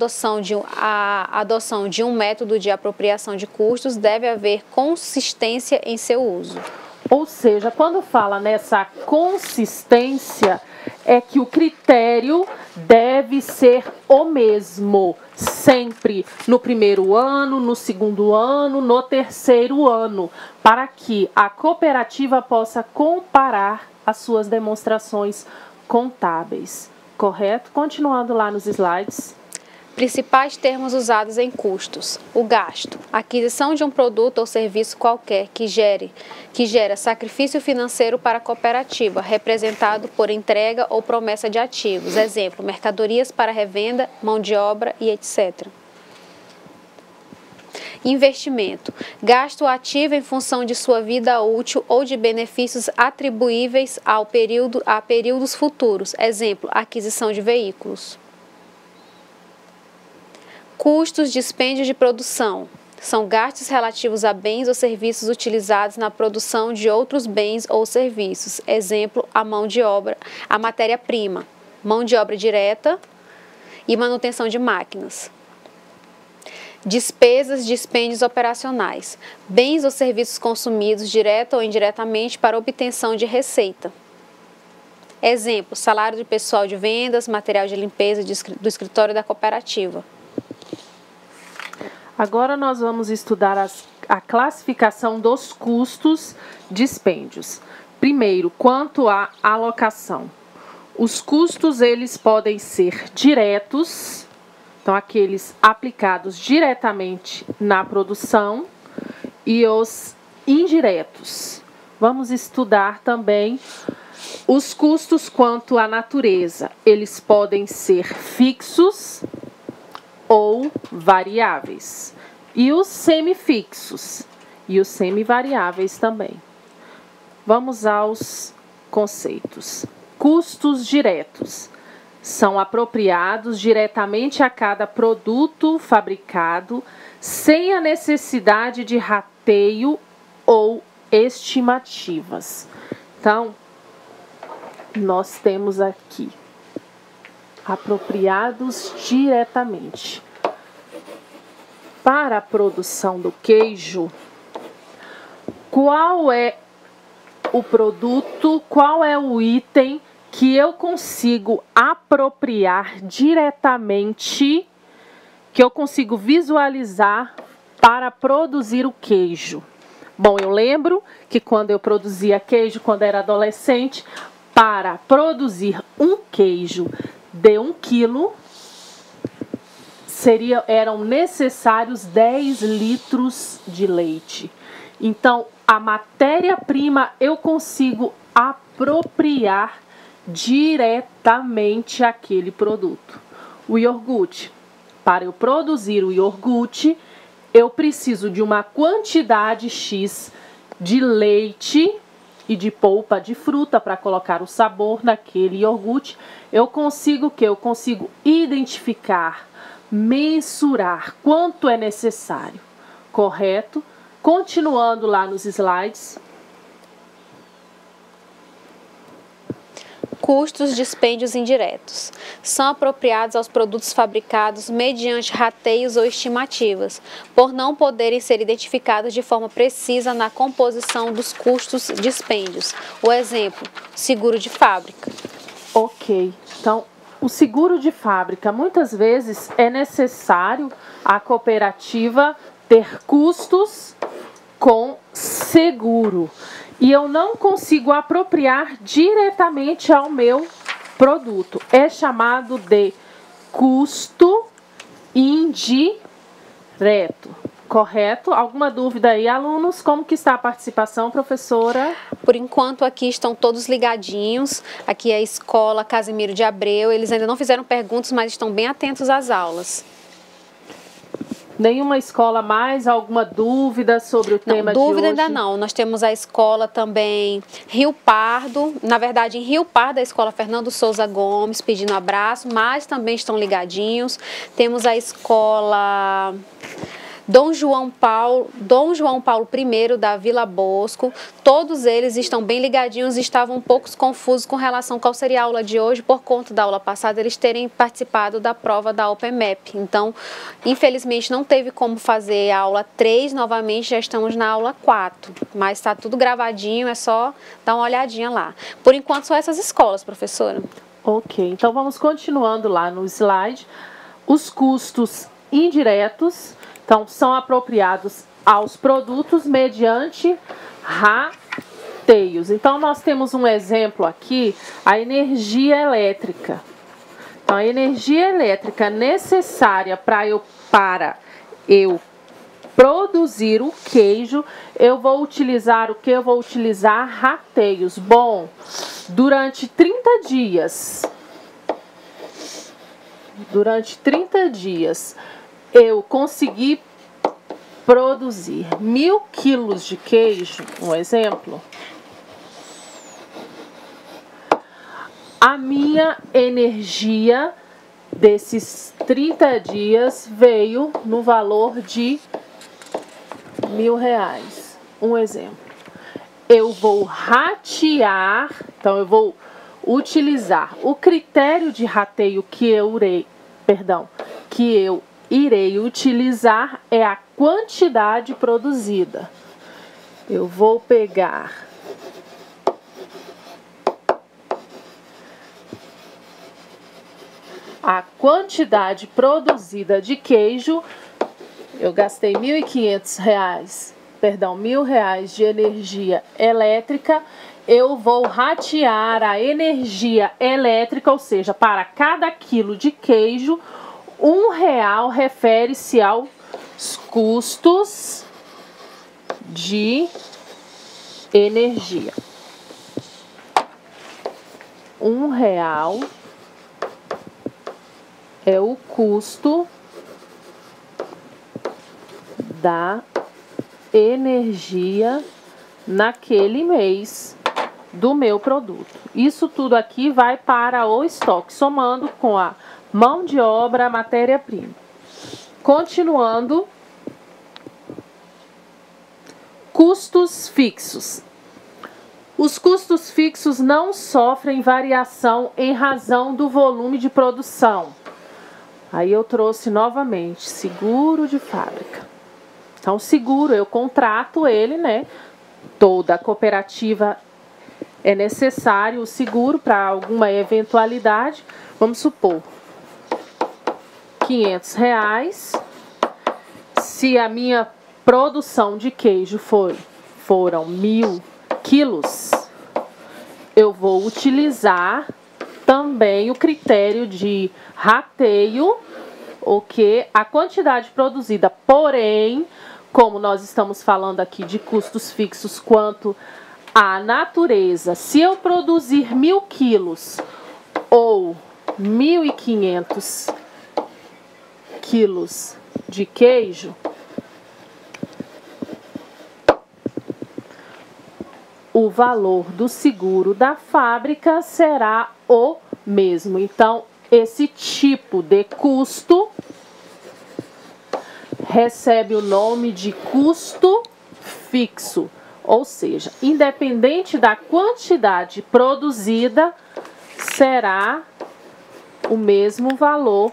adoção de um método de apropriação de custos, deve haver consistência em seu uso. Ou seja, quando fala nessa consistência, é que o critério deve ser o mesmo, sempre no primeiro ano, no segundo ano, no terceiro ano, para que a cooperativa possa comparar as suas demonstrações contábeis. Correto? Continuando lá nos slides. Principais termos usados em custos. O gasto. Aquisição de um produto ou serviço qualquer que gera sacrifício financeiro para a cooperativa, representado por entrega ou promessa de ativos. Exemplo, mercadorias para revenda, mão de obra e etc. Investimento. Gasto ativo em função de sua vida útil ou de benefícios atribuíveis a períodos futuros. Exemplo, aquisição de veículos. Custos, dispêndio de produção. São gastos relativos a bens ou serviços utilizados na produção de outros bens ou serviços. Exemplo, a mão de obra, a matéria-prima, mão de obra direta e manutenção de máquinas. Despesas, dispêndios operacionais. Bens ou serviços consumidos direta ou indiretamente para obtenção de receita. Exemplo, salário de pessoal de vendas, material de limpeza do escritório da cooperativa. Agora nós vamos estudar a classificação dos custos dispêndios. Primeiro, quanto à alocação. Os custos, eles podem ser diretos, então aqueles aplicados diretamente na produção, e os indiretos. Vamos estudar também os custos quanto à natureza. Eles podem ser fixos ou variáveis, e os semifixos e os semivariáveis também. Vamos aos conceitos. Custos diretos são apropriados diretamente a cada produto fabricado, sem a necessidade de rateio ou estimativas. Então, nós temos aqui apropriados diretamente. Para a produção do queijo, qual é o produto, qual é o item que eu consigo apropriar diretamente, que eu consigo visualizar para produzir o queijo? Bom, eu lembro que quando eu produzia queijo, quando era adolescente, para produzir um queijo de 1 quilo, eram necessários 10 litros de leite. Então, a matéria-prima eu consigo apropriar diretamente aquele produto. O iogurte. Para eu produzir o iogurte, eu preciso de uma quantidade X de leite e de polpa de fruta para colocar o sabor naquele iogurte. Eu consigo o quê? Eu consigo identificar, mensurar quanto é necessário, correto? Continuando lá nos slides. Custos, dispêndios indiretos. São apropriados aos produtos fabricados mediante rateios ou estimativas, por não poderem ser identificados de forma precisa na composição dos custos dispêndios. O exemplo, seguro de fábrica. Ok, então o seguro de fábrica, muitas vezes é necessário a cooperativa ter custos com seguro. E eu não consigo apropriar diretamente ao meu produto. É chamado de custo indireto. Correto? Alguma dúvida aí, alunos? Como que está a participação, professora? Por enquanto, aqui estão todos ligadinhos. Aqui é a escola Casimiro de Abreu. Eles ainda não fizeram perguntas, mas estão bem atentos às aulas. Nenhuma escola mais? Alguma dúvida sobre o tema de hoje? Dúvida ainda não. Nós temos a escola também Rio Pardo. Na verdade, em Rio Pardo, a escola Fernando Souza Gomes, pedindo um abraço, mas também estão ligadinhos. Temos a escola Dom João Paulo I da Vila Bosco. Todos eles estão bem ligadinhos e estavam um pouco confusos com relação a qual seria a aula de hoje, por conta da aula passada eles terem participado da prova da OpenMap. Então, infelizmente não teve como fazer a aula 3 novamente, já estamos na aula 4, mas está tudo gravadinho, é só dar uma olhadinha lá. Por enquanto são essas escolas, professora. Ok, então vamos continuando lá no slide. Os custos indiretos, então, são apropriados aos produtos mediante rateios. Então, nós temos um exemplo aqui, a energia elétrica. Então, a energia elétrica necessária para eu produzir o queijo, eu vou utilizar o que? Eu vou utilizar rateios. Bom, durante 30 dias, eu consegui produzir 1000 quilos de queijo, um exemplo. A minha energia desses 30 dias veio no valor de R$1.000, um exemplo. Eu vou ratear, então eu vou utilizar o critério de rateio que eu irei utilizar é a quantidade produzida. Eu vou pegar a quantidade produzida de queijo. Eu gastei R$1.500 de energia elétrica. Eu vou ratear a energia elétrica, ou seja, para cada quilo de queijo, R$1 refere-se aos custos de energia. R$1 é o custo da energia naquele mês do meu produto. Isso tudo aqui vai para o estoque, somando com a mão de obra, matéria-prima. Continuando, custos fixos. Os custos fixos não sofrem variação em razão do volume de produção. Aí eu trouxe novamente seguro de fábrica. Então, seguro, eu contrato ele, né? Toda cooperativa é necessário o seguro para alguma eventualidade. Vamos supor, R$500. Se a minha produção de queijo foram 1000 quilos, eu vou utilizar também o critério de rateio, o que a quantidade produzida. Porém, como nós estamos falando aqui de custos fixos quanto à natureza, se eu produzir 1000 quilos ou 1.500 quilos de queijo, o valor do seguro da fábrica será o mesmo. Então, esse tipo de custo recebe o nome de custo fixo, ou seja, independente da quantidade produzida, será o mesmo valor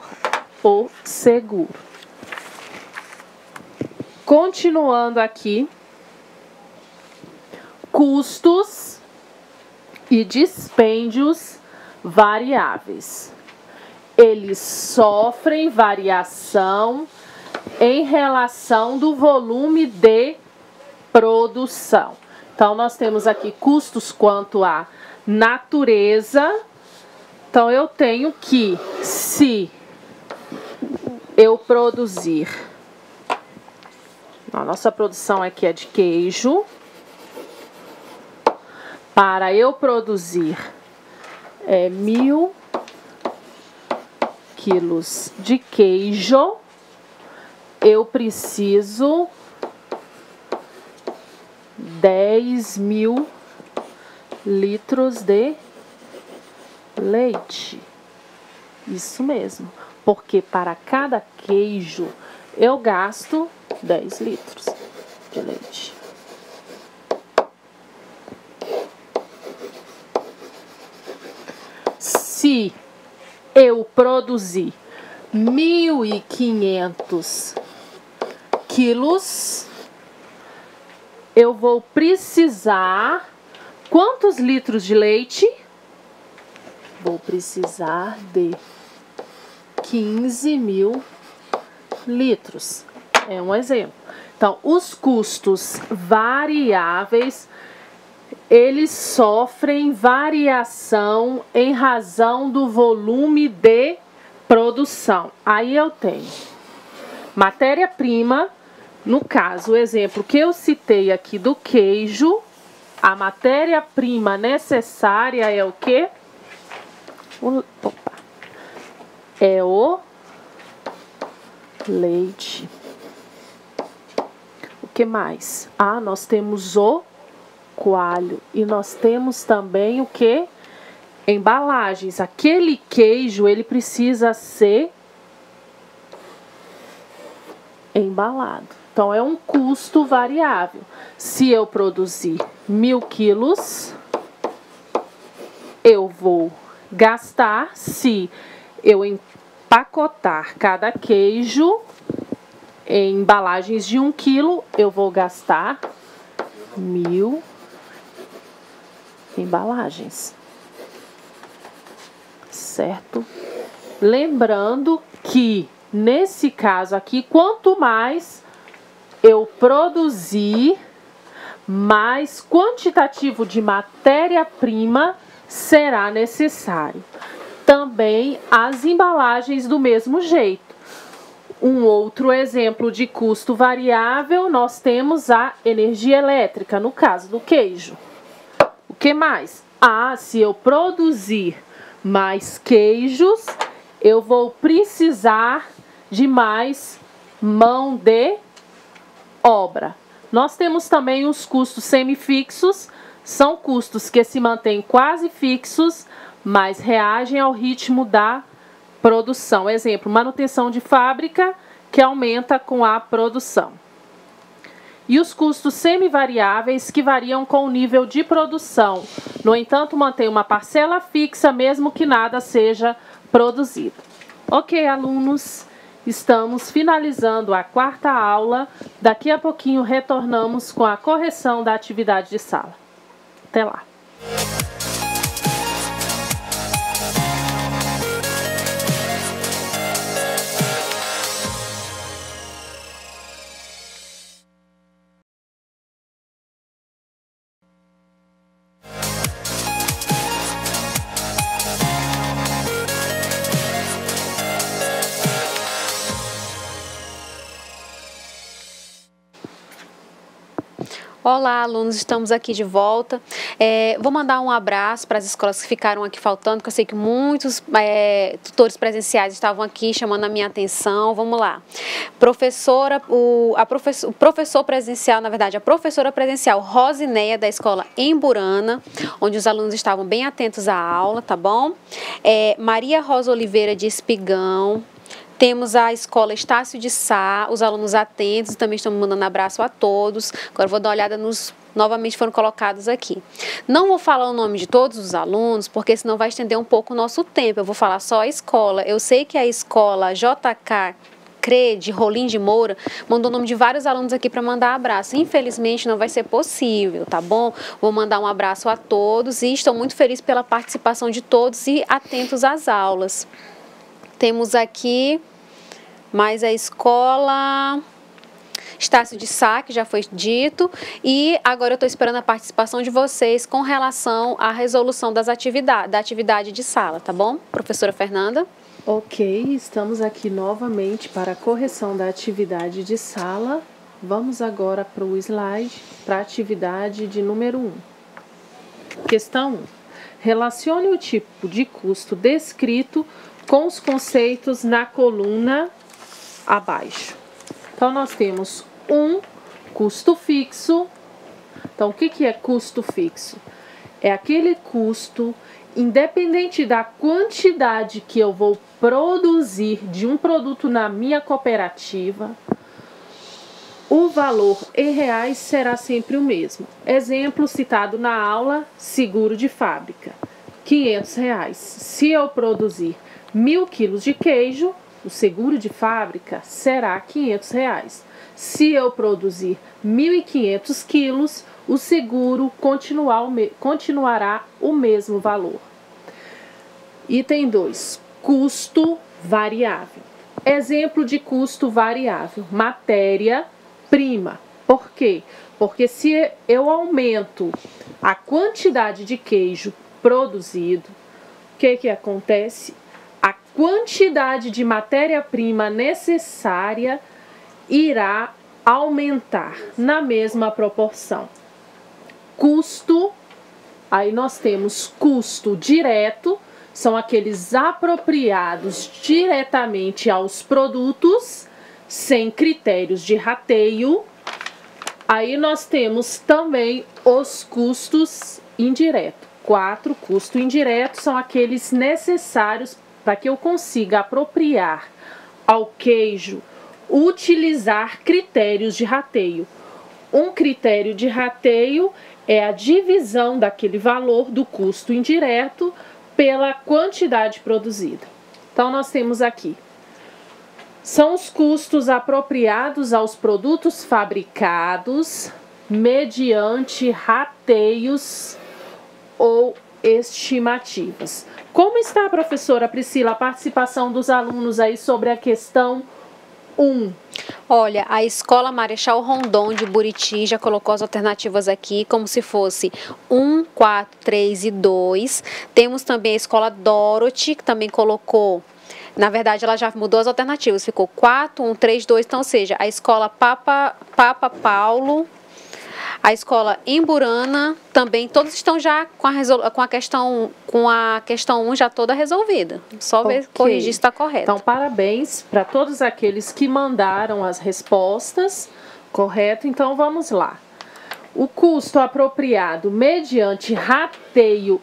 por seguro. Continuando aqui, custos e dispêndios variáveis. Eles sofrem variação em relação do volume de produção. Então, nós temos aqui custos quanto à natureza. Então, eu tenho que, se eu produzir, a nossa produção aqui é de queijo, para eu produzir 1000 quilos de queijo, eu preciso 10.000 litros de leite. Isso mesmo, porque para cada queijo eu gasto 10 litros de leite. Se eu produzir 1.500 quilos, eu vou precisar quantos litros de leite? Vou precisar de 15.000 litros. É um exemplo. Então, os custos variáveis, eles sofrem variação em razão do volume de produção. Aí eu tenho matéria-prima, no caso, o exemplo que eu citei aqui do queijo, a matéria-prima necessária é o quê? É o leite. O que mais? Nós temos o coalho e nós temos também o que? Embalagens. Aquele queijo, ele precisa ser embalado. Então, é um custo variável. Se eu produzir 1.000 quilos, eu vou gastar, se eu empacotar cada queijo em embalagens de 1 quilo, eu vou gastar 1.000 embalagens. Certo? Lembrando que, nesse caso aqui, quanto mais eu produzir, mais quantitativo de matéria-prima será necessário. Também as embalagens do mesmo jeito. Um outro exemplo de custo variável, nós temos a energia elétrica, no caso do queijo. O que mais? Se eu produzir mais queijos, eu vou precisar de mais mão de obra. Nós temos também os custos semifixos, são custos que se mantêm quase fixos, mas reagem ao ritmo da produção. Exemplo, manutenção de fábrica, que aumenta com a produção. E os custos semivariáveis, que variam com o nível de produção. No entanto, mantém uma parcela fixa, mesmo que nada seja produzido. Ok, alunos, estamos finalizando a 4ª aula. Daqui a pouquinho retornamos com a correção da atividade de sala. Até lá. Olá, alunos, estamos aqui de volta. Vou mandar um abraço para as escolas que ficaram aqui faltando, porque eu sei que muitos tutores presenciais estavam aqui chamando a minha atenção. Vamos lá. O professor presencial, na verdade, a professora presencial Rosineia, da escola Emburana, onde os alunos estavam bem atentos à aula, tá bom? Maria Rosa Oliveira, de Espigão. Temos a escola Estácio de Sá, os alunos atentos, também estão mandando abraço a todos. Agora vou dar uma olhada novamente foram colocados aqui. Não vou falar o nome de todos os alunos, porque senão vai estender um pouco o nosso tempo. Eu vou falar só a escola. Eu sei que a escola JK CRE, de Rolim de Moura, mandou o nome de vários alunos aqui para mandar abraço. Infelizmente não vai ser possível, tá bom? Vou mandar um abraço a todos e estou muito feliz pela participação de todos e atentos às aulas. Temos aqui mais a escola Estácio de Sá, que já foi dito, e agora eu estou esperando a participação de vocês com relação à resolução da atividade de sala, tá bom? Professora Fernanda? Ok, estamos aqui novamente para a correção da atividade de sala. Vamos agora para o slide, para a atividade de número 1. Questão 1. Relacione o tipo de custo descrito com os conceitos na coluna abaixo. Então, nós temos custo fixo. Então, o que é custo fixo? É aquele custo, independente da quantidade que eu vou produzir de um produto na minha cooperativa, o valor em reais será sempre o mesmo. Exemplo citado na aula, seguro de fábrica, R$500. Se eu produzir 1.000 quilos de queijo, o seguro de fábrica será R$500. Se eu produzir 1.500 quilos, o seguro continuará o mesmo valor. Item 2, custo variável. Exemplo de custo variável, matéria-prima. Por quê? Porque se eu aumento a quantidade de queijo produzido, o que acontece? A quantidade de matéria-prima necessária irá aumentar na mesma proporção. Custo, aí nós temos custo direto, são aqueles apropriados diretamente aos produtos, sem critérios de rateio. Aí nós temos também os custos indiretos. 4, custo indireto são aqueles necessários para que eu consiga apropriar ao queijo, utilizar critérios de rateio. Um critério de rateio é a divisão daquele valor do custo indireto pela quantidade produzida. Então, nós temos aqui, são os custos apropriados aos produtos fabricados mediante rateios ou estimativas. Como está, professora Priscila, a participação dos alunos aí sobre a questão 1? Olha, a Escola Marechal Rondon de Buriti já colocou as alternativas aqui, como se fosse 1, 4, 3 e 2. Temos também a Escola Dorothy, que também colocou, na verdade ela já mudou as alternativas, ficou 4, 1, 3, 2, então, ou seja, a Escola Papa Paulo, a Escola Emburana, também, todos estão já com a questão 1 já toda resolvida. Só ver, corrigir se está correto. Então, parabéns para todos aqueles que mandaram as respostas, correto? Então, vamos lá. O custo apropriado mediante rateio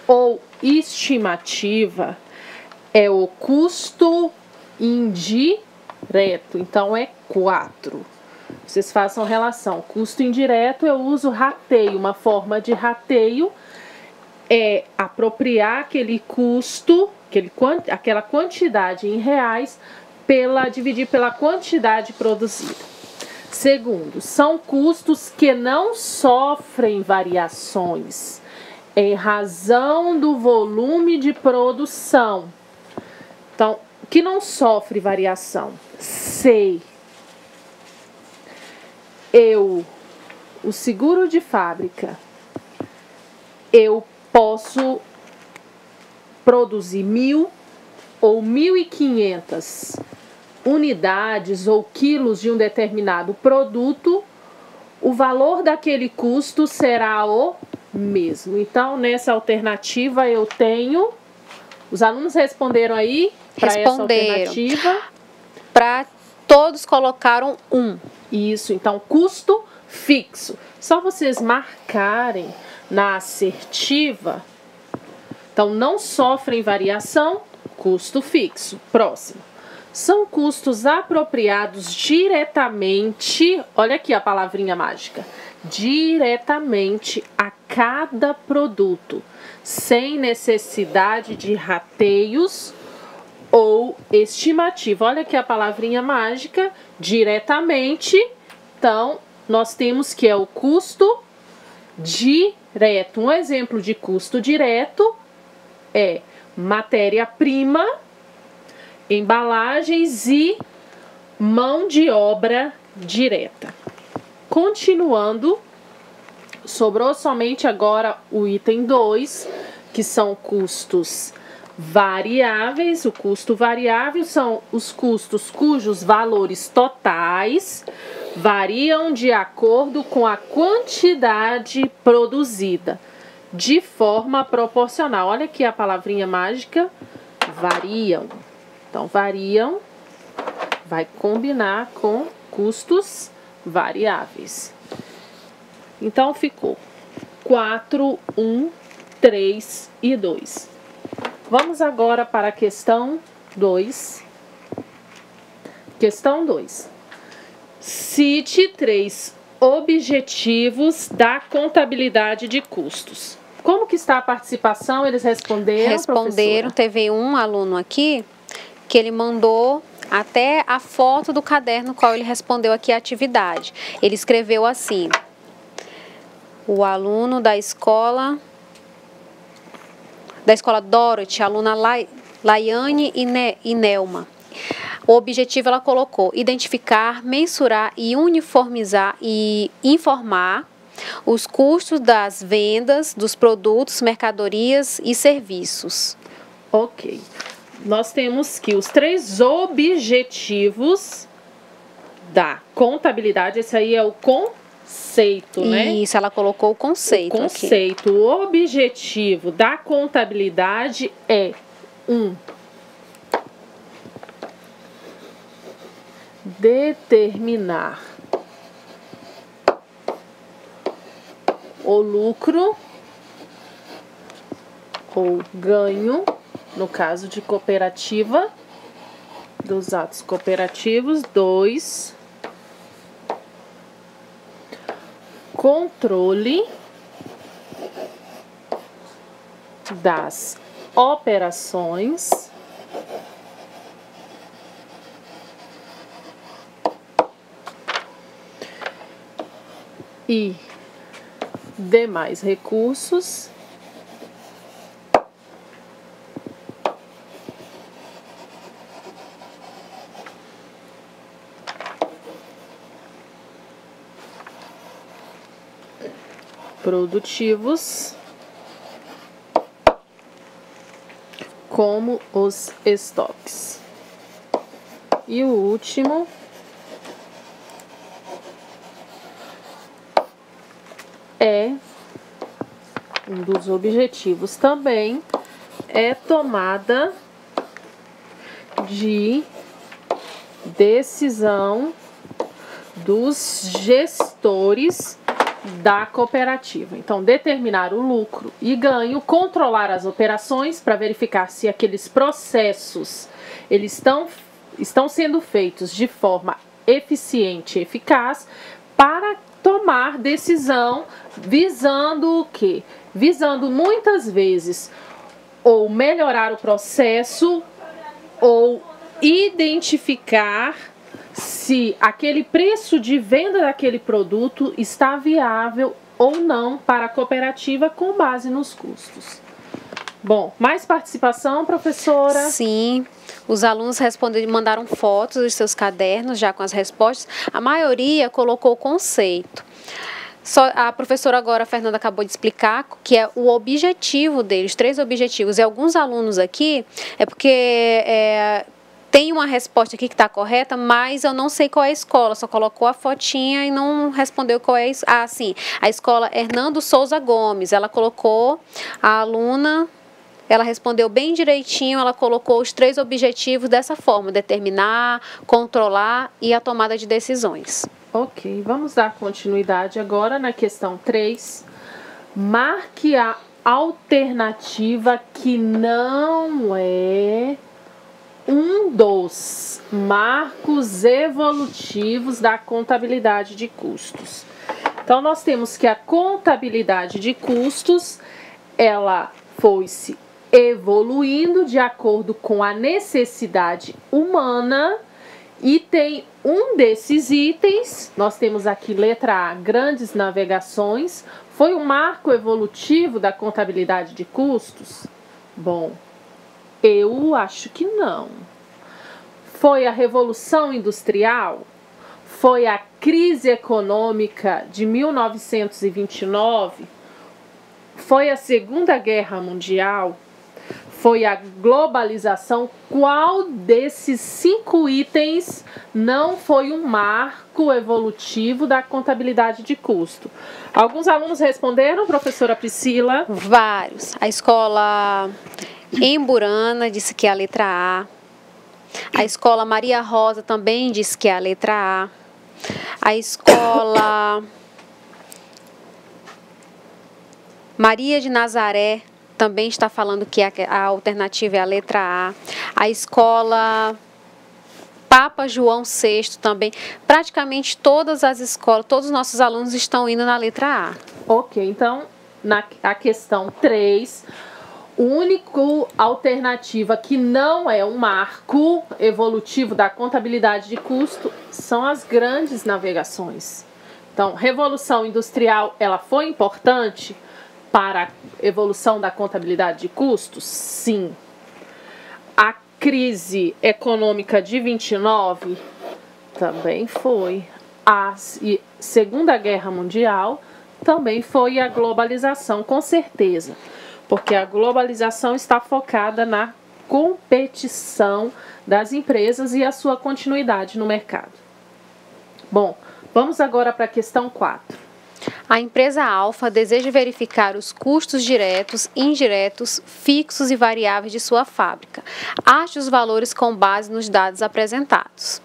ou estimativa é o custo indireto. Então, é 4. Vocês façam relação. Custo indireto, eu uso rateio. Uma forma de rateio é apropriar aquele custo, aquela quantidade em reais, dividir pela quantidade produzida. Segundo, são custos que não sofrem variações em razão do volume de produção. Então, que não sofre variação? Sei. O seguro de fábrica, eu posso produzir 1.000 ou 1.500 unidades ou quilos de um determinado produto, o valor daquele custo será o mesmo. Então, nessa alternativa eu tenho... Os alunos responderam aí para essa alternativa? Para todos colocaram 1. Isso, então custo fixo. Só vocês marcarem na assertiva. Então, não sofrem variação, custo fixo. Próximo. São custos apropriados diretamente, olha aqui a palavrinha mágica, diretamente a cada produto, sem necessidade de rateios ou estimativa. Olha aqui a palavrinha mágica, diretamente. Então, nós temos que é o custo direto. Um exemplo de custo direto é matéria-prima, embalagens e mão de obra direta. Continuando, sobrou somente agora o item 2, que são custos variáveis. O custo variável são os custos cujos valores totais variam de acordo com a quantidade produzida, de forma proporcional. Olha aqui a palavrinha mágica, variam. Então, variam vai combinar com custos variáveis. Então, ficou 4, 1, 3 e 2. Vamos agora para a questão 2. Questão 2. Cite 3 objetivos da contabilidade de custos. Como que está a participação? Eles responderam, professora? Teve um aluno aqui que ele mandou até a foto do caderno no qual ele respondeu aqui a atividade. Ele escreveu assim: o aluno da escola Dorothy, aluna Laiane e Nelma. O objetivo ela colocou: identificar, mensurar e uniformizar e informar os custos das vendas dos produtos, mercadorias e serviços. Ok. Nós temos que os 3 objetivos da contabilidade, esse aí é o conceito, né? Isso, ela colocou o conceito. O conceito, aqui. O objetivo da contabilidade é 1. Determinar o lucro ou ganho, no caso de cooperativa, dos atos cooperativos. 2, controle das operações e demais recursos produtivos, como os estoques. E o último é um dos objetivos também, é tomada de decisão dos gestores da cooperativa. Então, determinar o lucro e ganho, controlar as operações para verificar se aqueles processos eles estão sendo feitos de forma eficiente e eficaz, para tomar decisão visando o quê? Visando muitas vezes ou melhorar o processo ou identificar se aquele preço de venda daquele produto está viável ou não para a cooperativa com base nos custos. Bom, mais participação, professora? Sim, os alunos mandaram fotos dos seus cadernos já com as respostas. A maioria colocou o conceito. Só a professora agora, a Fernanda, acabou de explicar que é o objetivo deles, 3 objetivos. E alguns alunos aqui, é porque tem uma resposta aqui que está correta, mas eu não sei qual é a escola, só colocou a fotinha e não respondeu qual é a... Ah, sim, a escola Hernando Souza Gomes, ela colocou a aluna ela respondeu bem direitinho, ela colocou os 3 objetivos dessa forma: determinar, controlar e a tomada de decisões. Ok, vamos dar continuidade agora na questão 3. Marque a alternativa que não é um dos marcos evolutivos da contabilidade de custos. Então, nós temos que a contabilidade de custos, ela foi-se evoluindo de acordo com a necessidade humana e tem um desses itens, nós temos aqui letra A, grandes navegações, foi um marco evolutivo da contabilidade de custos? Bom, eu acho que não. Foi a Revolução Industrial? Foi a crise econômica de 1929? Foi a Segunda Guerra Mundial? Foi a globalização? Qual desses 5 itens não foi um marco evolutivo da contabilidade de custo? Alguns alunos responderam, professora Priscila? Vários. A escola Emburana disse que é a letra A. A escola Maria Rosa também disse que é a letra A. A escola Maria de Nazaré também está falando que a alternativa é a letra A. A escola Papa João VI também. Praticamente todas as escolas, todos os nossos alunos estão indo na letra A. Ok, então, na questão 3, a única alternativa que não é um marco evolutivo da contabilidade de custo são as grandes navegações. Então, Revolução Industrial, ela foi importante para a evolução da contabilidade de custos? Sim. A crise econômica de 29 também foi. A Segunda Guerra Mundial também foi. A globalização, com certeza, porque a globalização está focada na competição das empresas e a sua continuidade no mercado. Bom, vamos agora para a questão 4. A empresa Alfa deseja verificar os custos diretos, indiretos, fixos e variáveis de sua fábrica. Ache os valores com base nos dados apresentados.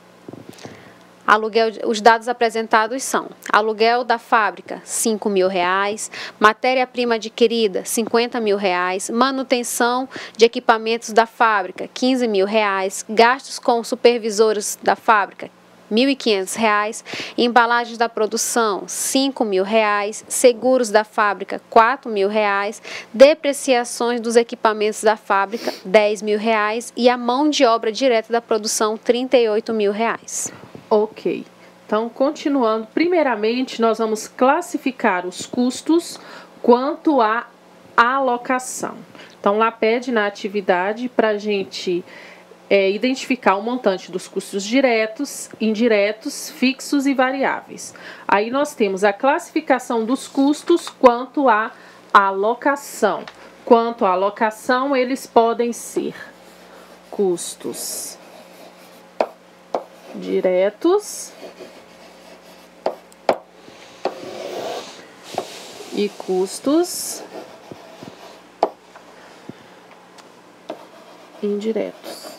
Os dados apresentados são: aluguel da fábrica, R$5.000, matéria-prima adquirida, R$50.000, manutenção de equipamentos da fábrica, R$15.000, gastos com supervisores da fábrica, R$1.500, embalagens da produção, R$5.000, seguros da fábrica, R$4.000, depreciações dos equipamentos da fábrica, R$10.000 e a mão de obra direta da produção, R$38.000. Ok, então continuando, primeiramente nós vamos classificar os custos quanto à alocação. Então lá pede na atividade para a gente identificar o montante dos custos diretos, indiretos, fixos e variáveis. Aí nós temos a classificação dos custos quanto à alocação. Quanto à alocação, eles podem ser custos diretos e custos indiretos.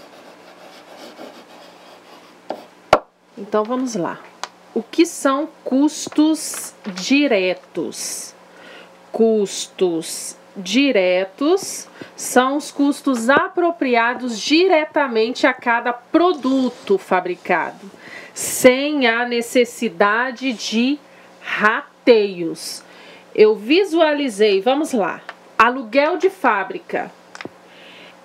Então vamos lá. O que são custos diretos? Custos diretos são os custos apropriados diretamente a cada produto fabricado, sem a necessidade de rateios. Eu visualizei, vamos lá, aluguel de fábrica.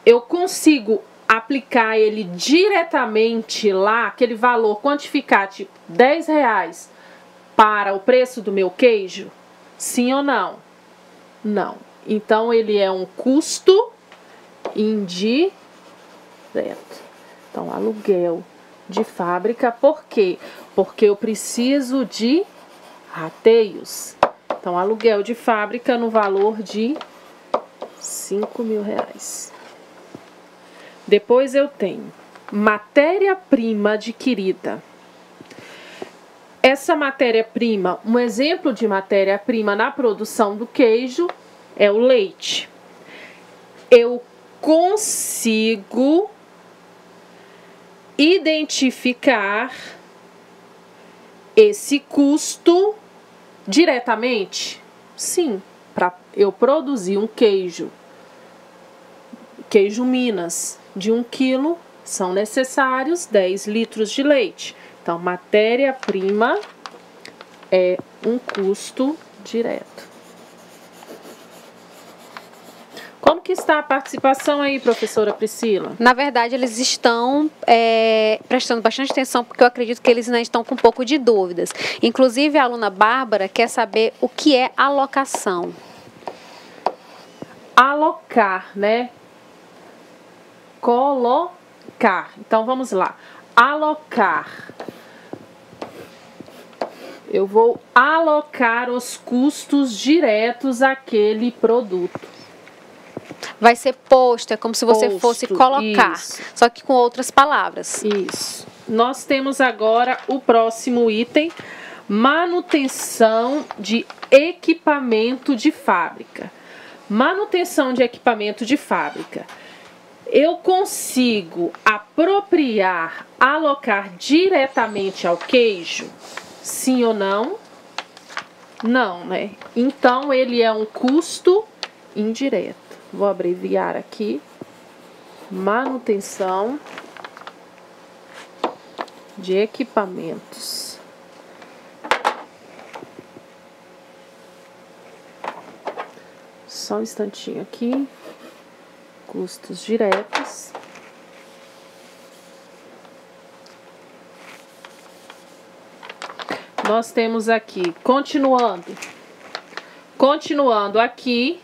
Eu consigo aplicar ele diretamente lá, aquele valor, quantificar tipo R$10 para o preço do meu queijo? Sim ou não? Não. Então, ele é um custo indireto. Então, aluguel de fábrica, por quê? Porque eu preciso de rateios. Então, aluguel de fábrica no valor de R$5.000. Depois eu tenho matéria-prima adquirida. Essa matéria-prima, um exemplo de matéria-prima na produção do queijo é o leite. eu consigo identificar esse custo diretamente? Sim, para eu produzir um queijo Minas de 1 quilo, são necessários 10 litros de leite. Então, matéria-prima é um custo direto. Como que está a participação aí, professora Priscila? Na verdade, eles estão prestando bastante atenção, porque eu acredito que eles ainda estão com um pouco de dúvidas. Inclusive, a aluna Bárbara quer saber o que é alocação. Alocar, né? Colocar. Então, vamos lá. Alocar. Eu vou alocar os custos diretos àquele produto. Vai ser posto, é como se você fosse colocar, isso. Só que com outras palavras. Isso. Nós temos agora o próximo item, manutenção de equipamento de fábrica. Manutenção de equipamento de fábrica. Eu consigo apropriar, alocar diretamente ao queijo? Sim ou não? Não, né? Então, ele é um custo indireto. Vou abreviar aqui. Manutenção de equipamentos. Só um instantinho aqui. Custos diretos. Nós temos aqui, continuando aqui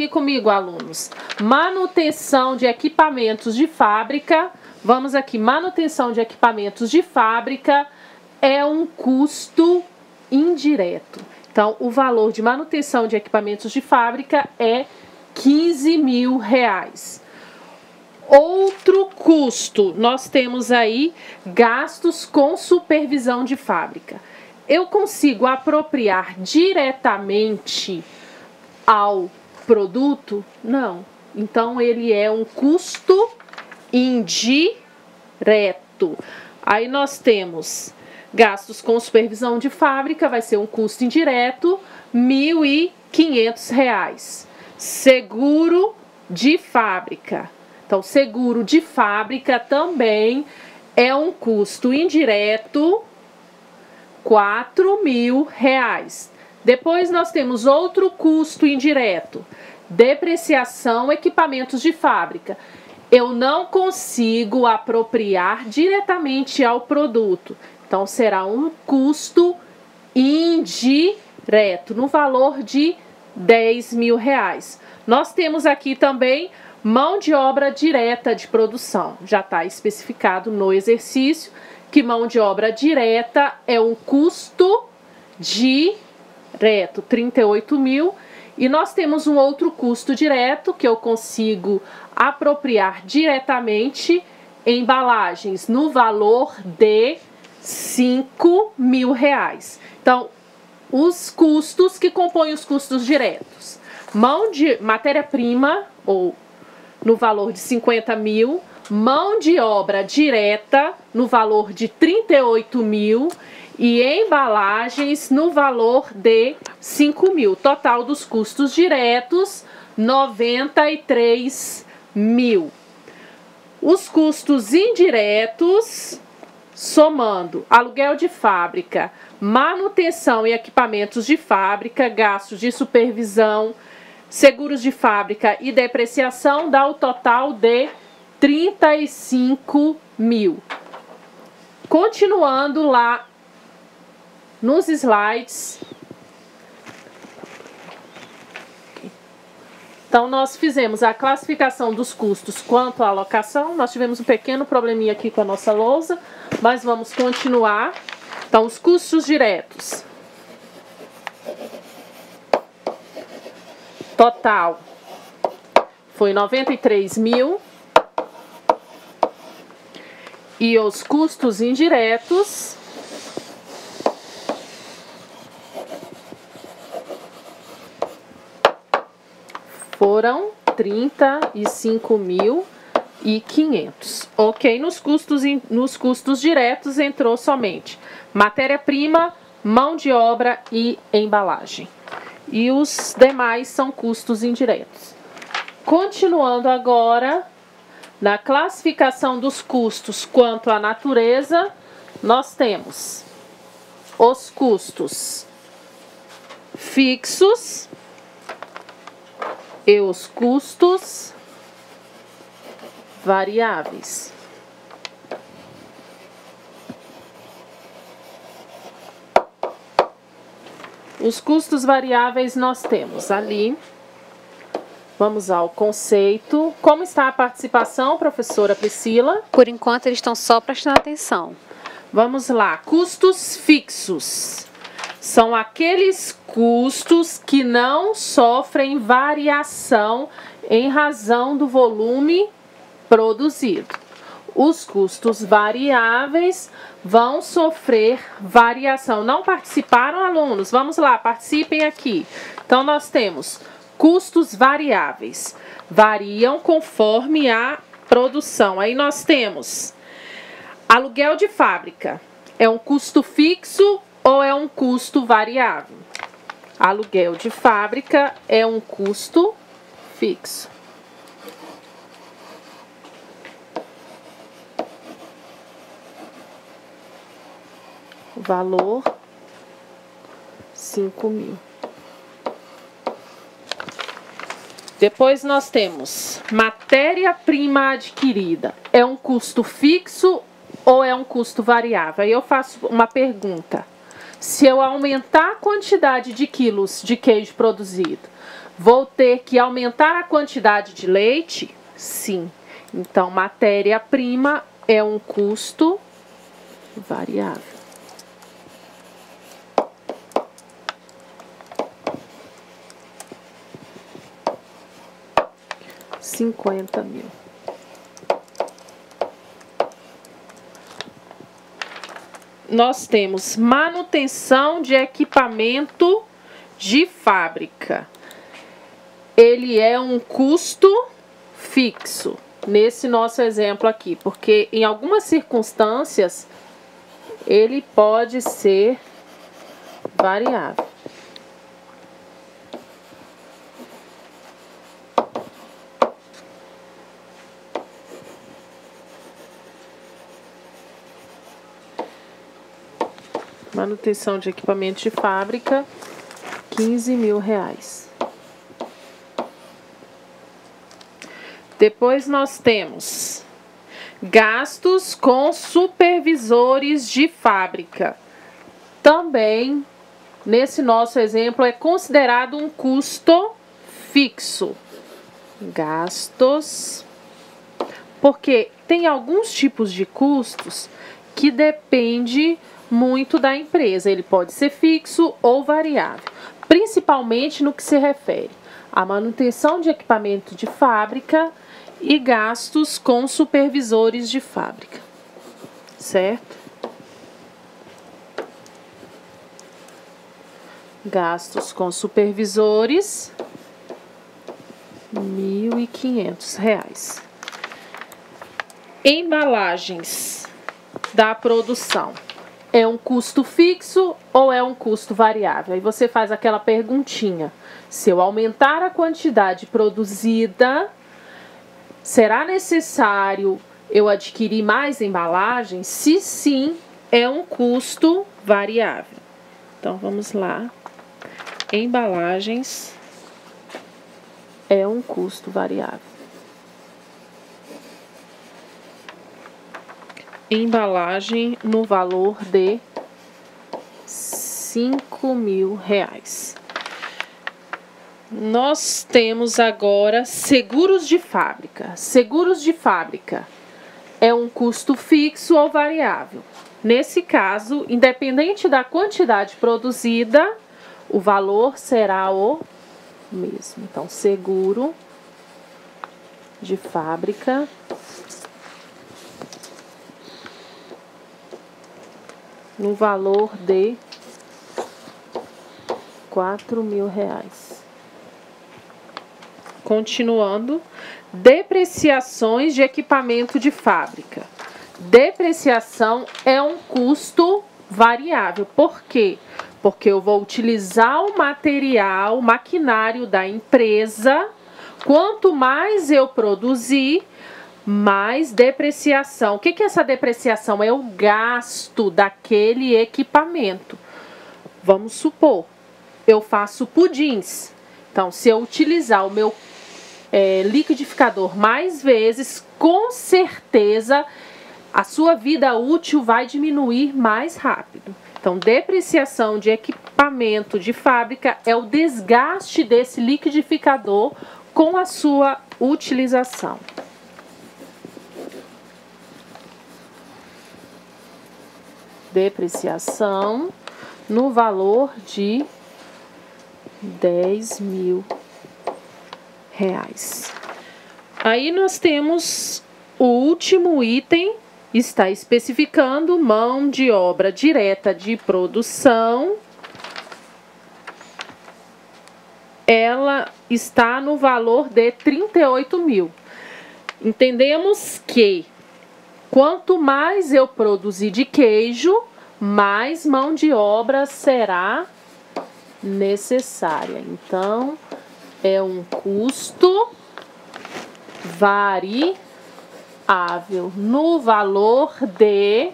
comigo, alunos, manutenção de equipamentos de fábrica. Vamos aqui, manutenção de equipamentos de fábrica é um custo indireto. Então, o valor de manutenção de equipamentos de fábrica é R$15.000. Outro custo, nós temos aí gastos com supervisão de fábrica. Eu consigo apropriar diretamente ao produto? Não. Então, ele é um custo indireto. Aí nós temos gastos com supervisão de fábrica, vai ser um custo indireto, R$1.500. Seguro de fábrica. Então, seguro de fábrica também é um custo indireto, R$4.000. Depois nós temos outro custo indireto, depreciação, equipamentos de fábrica. Eu não consigo apropriar diretamente ao produto. Então, será um custo indireto, no valor de R$10.000. Nós temos aqui também mão de obra direta de produção. Já está especificado no exercício que mão de obra direta é um custo direto, R$38.000. E nós temos um outro custo direto que eu consigo apropriar diretamente, embalagens, no valor de R$5.000. Então, os custos que compõem os custos diretos. Mão de matéria-prima, ou no valor de R$50.000, mão de obra direta no valor de R$38.000 e embalagens no valor de R$5.000. Total dos custos diretos, R$93.000. Os custos indiretos, somando aluguel de fábrica, manutenção e equipamentos de fábrica, gastos de supervisão, seguros de fábrica e depreciação, dá o total de R$35.000. Continuando lá nos slides. Então, nós fizemos a classificação dos custos quanto à alocação. Nós tivemos um pequeno probleminha aqui com a nossa lousa, mas vamos continuar. Então, os custos diretos. Total foi R$93.000. E os custos indiretos foram 35.500. Ok, nos custos diretos entrou somente matéria-prima, mão de obra e embalagem. E os demais são custos indiretos. Continuando agora, na classificação dos custos quanto à natureza, nós temos os custos fixos e os custos variáveis. Os custos variáveis nós temos ali. Vamos ao conceito. Como está a participação, professora Priscila? Por enquanto, eles estão só prestando atenção. Vamos lá. Custos fixos. São aqueles custos que não sofrem variação em razão do volume produzido. Os custos variáveis vão sofrer variação. Não participaram, alunos? Vamos lá, participem aqui. Então, nós temos custos variáveis. Variam conforme a produção. Aí nós temos aluguel de fábrica. É um custo fixo ou é um custo variável? Aluguel de fábrica é um custo fixo. O valor 5.000. Depois nós temos matéria-prima adquirida. É um custo fixo ou é um custo variável? Aí eu faço uma pergunta. Se eu aumentar a quantidade de quilos de queijo produzido, vou ter que aumentar a quantidade de leite? Sim. Então, matéria-prima é um custo variável. R$50.000. Nós temos manutenção de equipamento de fábrica. Ele é um custo fixo, nesse nosso exemplo aqui, porque em algumas circunstâncias ele pode ser variável. Manutenção de equipamento de fábrica, R$15.000. Depois nós temos gastos com supervisores de fábrica. Também, nesse nosso exemplo, é considerado um custo fixo. Gastos. Porque tem alguns tipos de custos que depende muito da empresa. Ele pode ser fixo ou variável, principalmente no que se refere à manutenção de equipamento de fábrica e gastos com supervisores de fábrica, certo? Gastos com supervisores, R$1.500. Embalagens da produção. É um custo fixo ou é um custo variável? Aí você faz aquela perguntinha. Se eu aumentar a quantidade produzida, será necessário eu adquirir mais embalagens? Se sim, é um custo variável. Então, vamos lá. Embalagens é um custo variável. Embalagem no valor de R$5.000. Nós temos agora seguros de fábrica. Seguros de fábrica é um custo fixo ou variável? Nesse caso, independente da quantidade produzida, o valor será o mesmo. Então, seguro de fábrica no valor de R$4.000. Continuando, depreciações de equipamento de fábrica. Depreciação é um custo variável. Por quê? Porque eu vou utilizar o material, o maquinário da empresa. Quanto mais eu produzir, mais depreciação. O que é essa depreciação? É o gasto daquele equipamento. Vamos supor, eu faço pudins. Então, se eu utilizar o meu liquidificador mais vezes, com certeza a sua vida útil vai diminuir mais rápido. Então, depreciação de equipamento de fábrica é o desgaste desse liquidificador com a sua utilização. Depreciação no valor de R$10.000. Aí nós temos o último item, está especificando mão de obra direta de produção. Ela está no valor de R$38.000. Entendemos que quanto mais eu produzir de queijo, mais mão de obra será necessária. Então, é um custo variável no valor de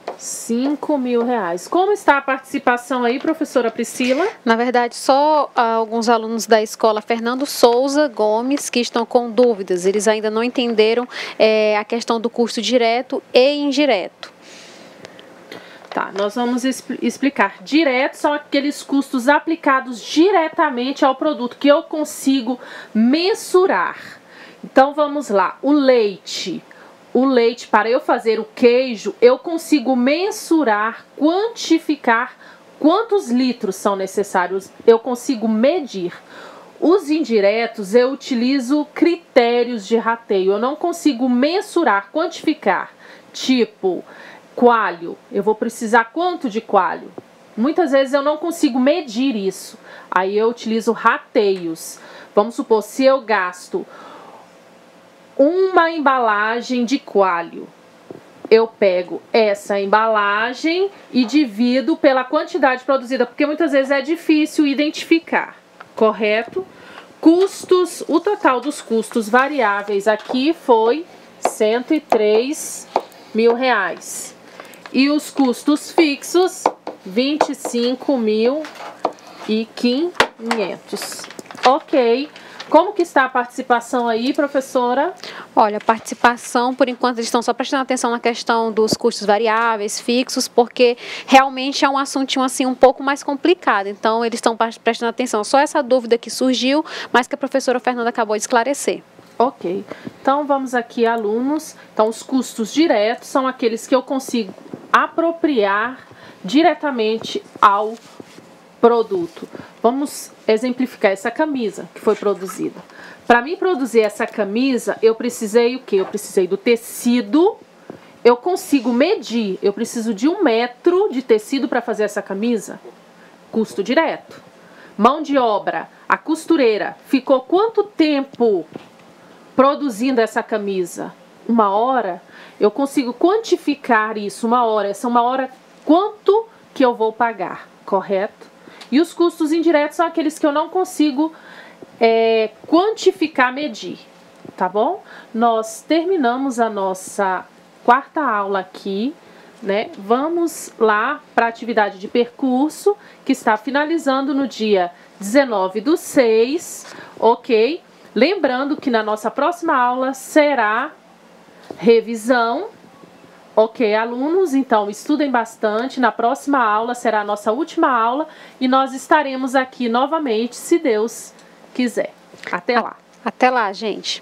R$5.000. Como está a participação aí, professora Priscila? Na verdade, só alguns alunos da escola Fernando Souza Gomes que estão com dúvidas. Eles ainda não entenderam a questão do custo direto e indireto. Tá, nós vamos explicar. Direto são aqueles custos aplicados diretamente ao produto que eu consigo mensurar. Então, vamos lá. O leite, para eu fazer o queijo, eu consigo mensurar, quantificar quantos litros são necessários, eu consigo medir. Os indiretos, eu utilizo critérios de rateio, eu não consigo mensurar, quantificar. Tipo, coalho, eu vou precisar quanto de coalho? Muitas vezes eu não consigo medir isso, aí eu utilizo rateios. Vamos supor, se eu gasto uma embalagem de coalho, eu pego essa embalagem e divido pela quantidade produzida, porque muitas vezes é difícil identificar, correto? Custos, o total dos custos variáveis aqui foi R$103.000. E os custos fixos, R$25.500. Ok. Como que está a participação aí, professora? Olha, a participação, por enquanto, eles estão só prestando atenção na questão dos custos variáveis, fixos, porque realmente é um assuntinho assim um pouco mais complicado. Então, eles estão prestando atenção. Só essa dúvida que surgiu, mas que a professora Fernanda acabou de esclarecer. Ok. Então, vamos aqui, alunos. Então, os custos diretos são aqueles que eu consigo apropriar diretamente ao produto. Vamos exemplificar essa camisa que foi produzida. Para mim produzir essa camisa, eu precisei o quê? Eu precisei do tecido, eu consigo medir, eu preciso de 1 metro de tecido para fazer essa camisa, custo direto. Mão de obra, a costureira, ficou quanto tempo produzindo essa camisa? 1 hora? Eu consigo quantificar isso, 1 hora, essa 1 hora, quanto que eu vou pagar, correto? E os custos indiretos são aqueles que eu não consigo quantificar, medir, tá bom? Nós terminamos a nossa 4ª aula aqui, né? Vamos lá para a atividade de percurso, que está finalizando no dia 19/6, ok? Lembrando que na nossa próxima aula será revisão. Ok, alunos, então estudem bastante. Na próxima aula será a nossa última aula e nós estaremos aqui novamente, se Deus quiser. Até lá. Até lá, gente.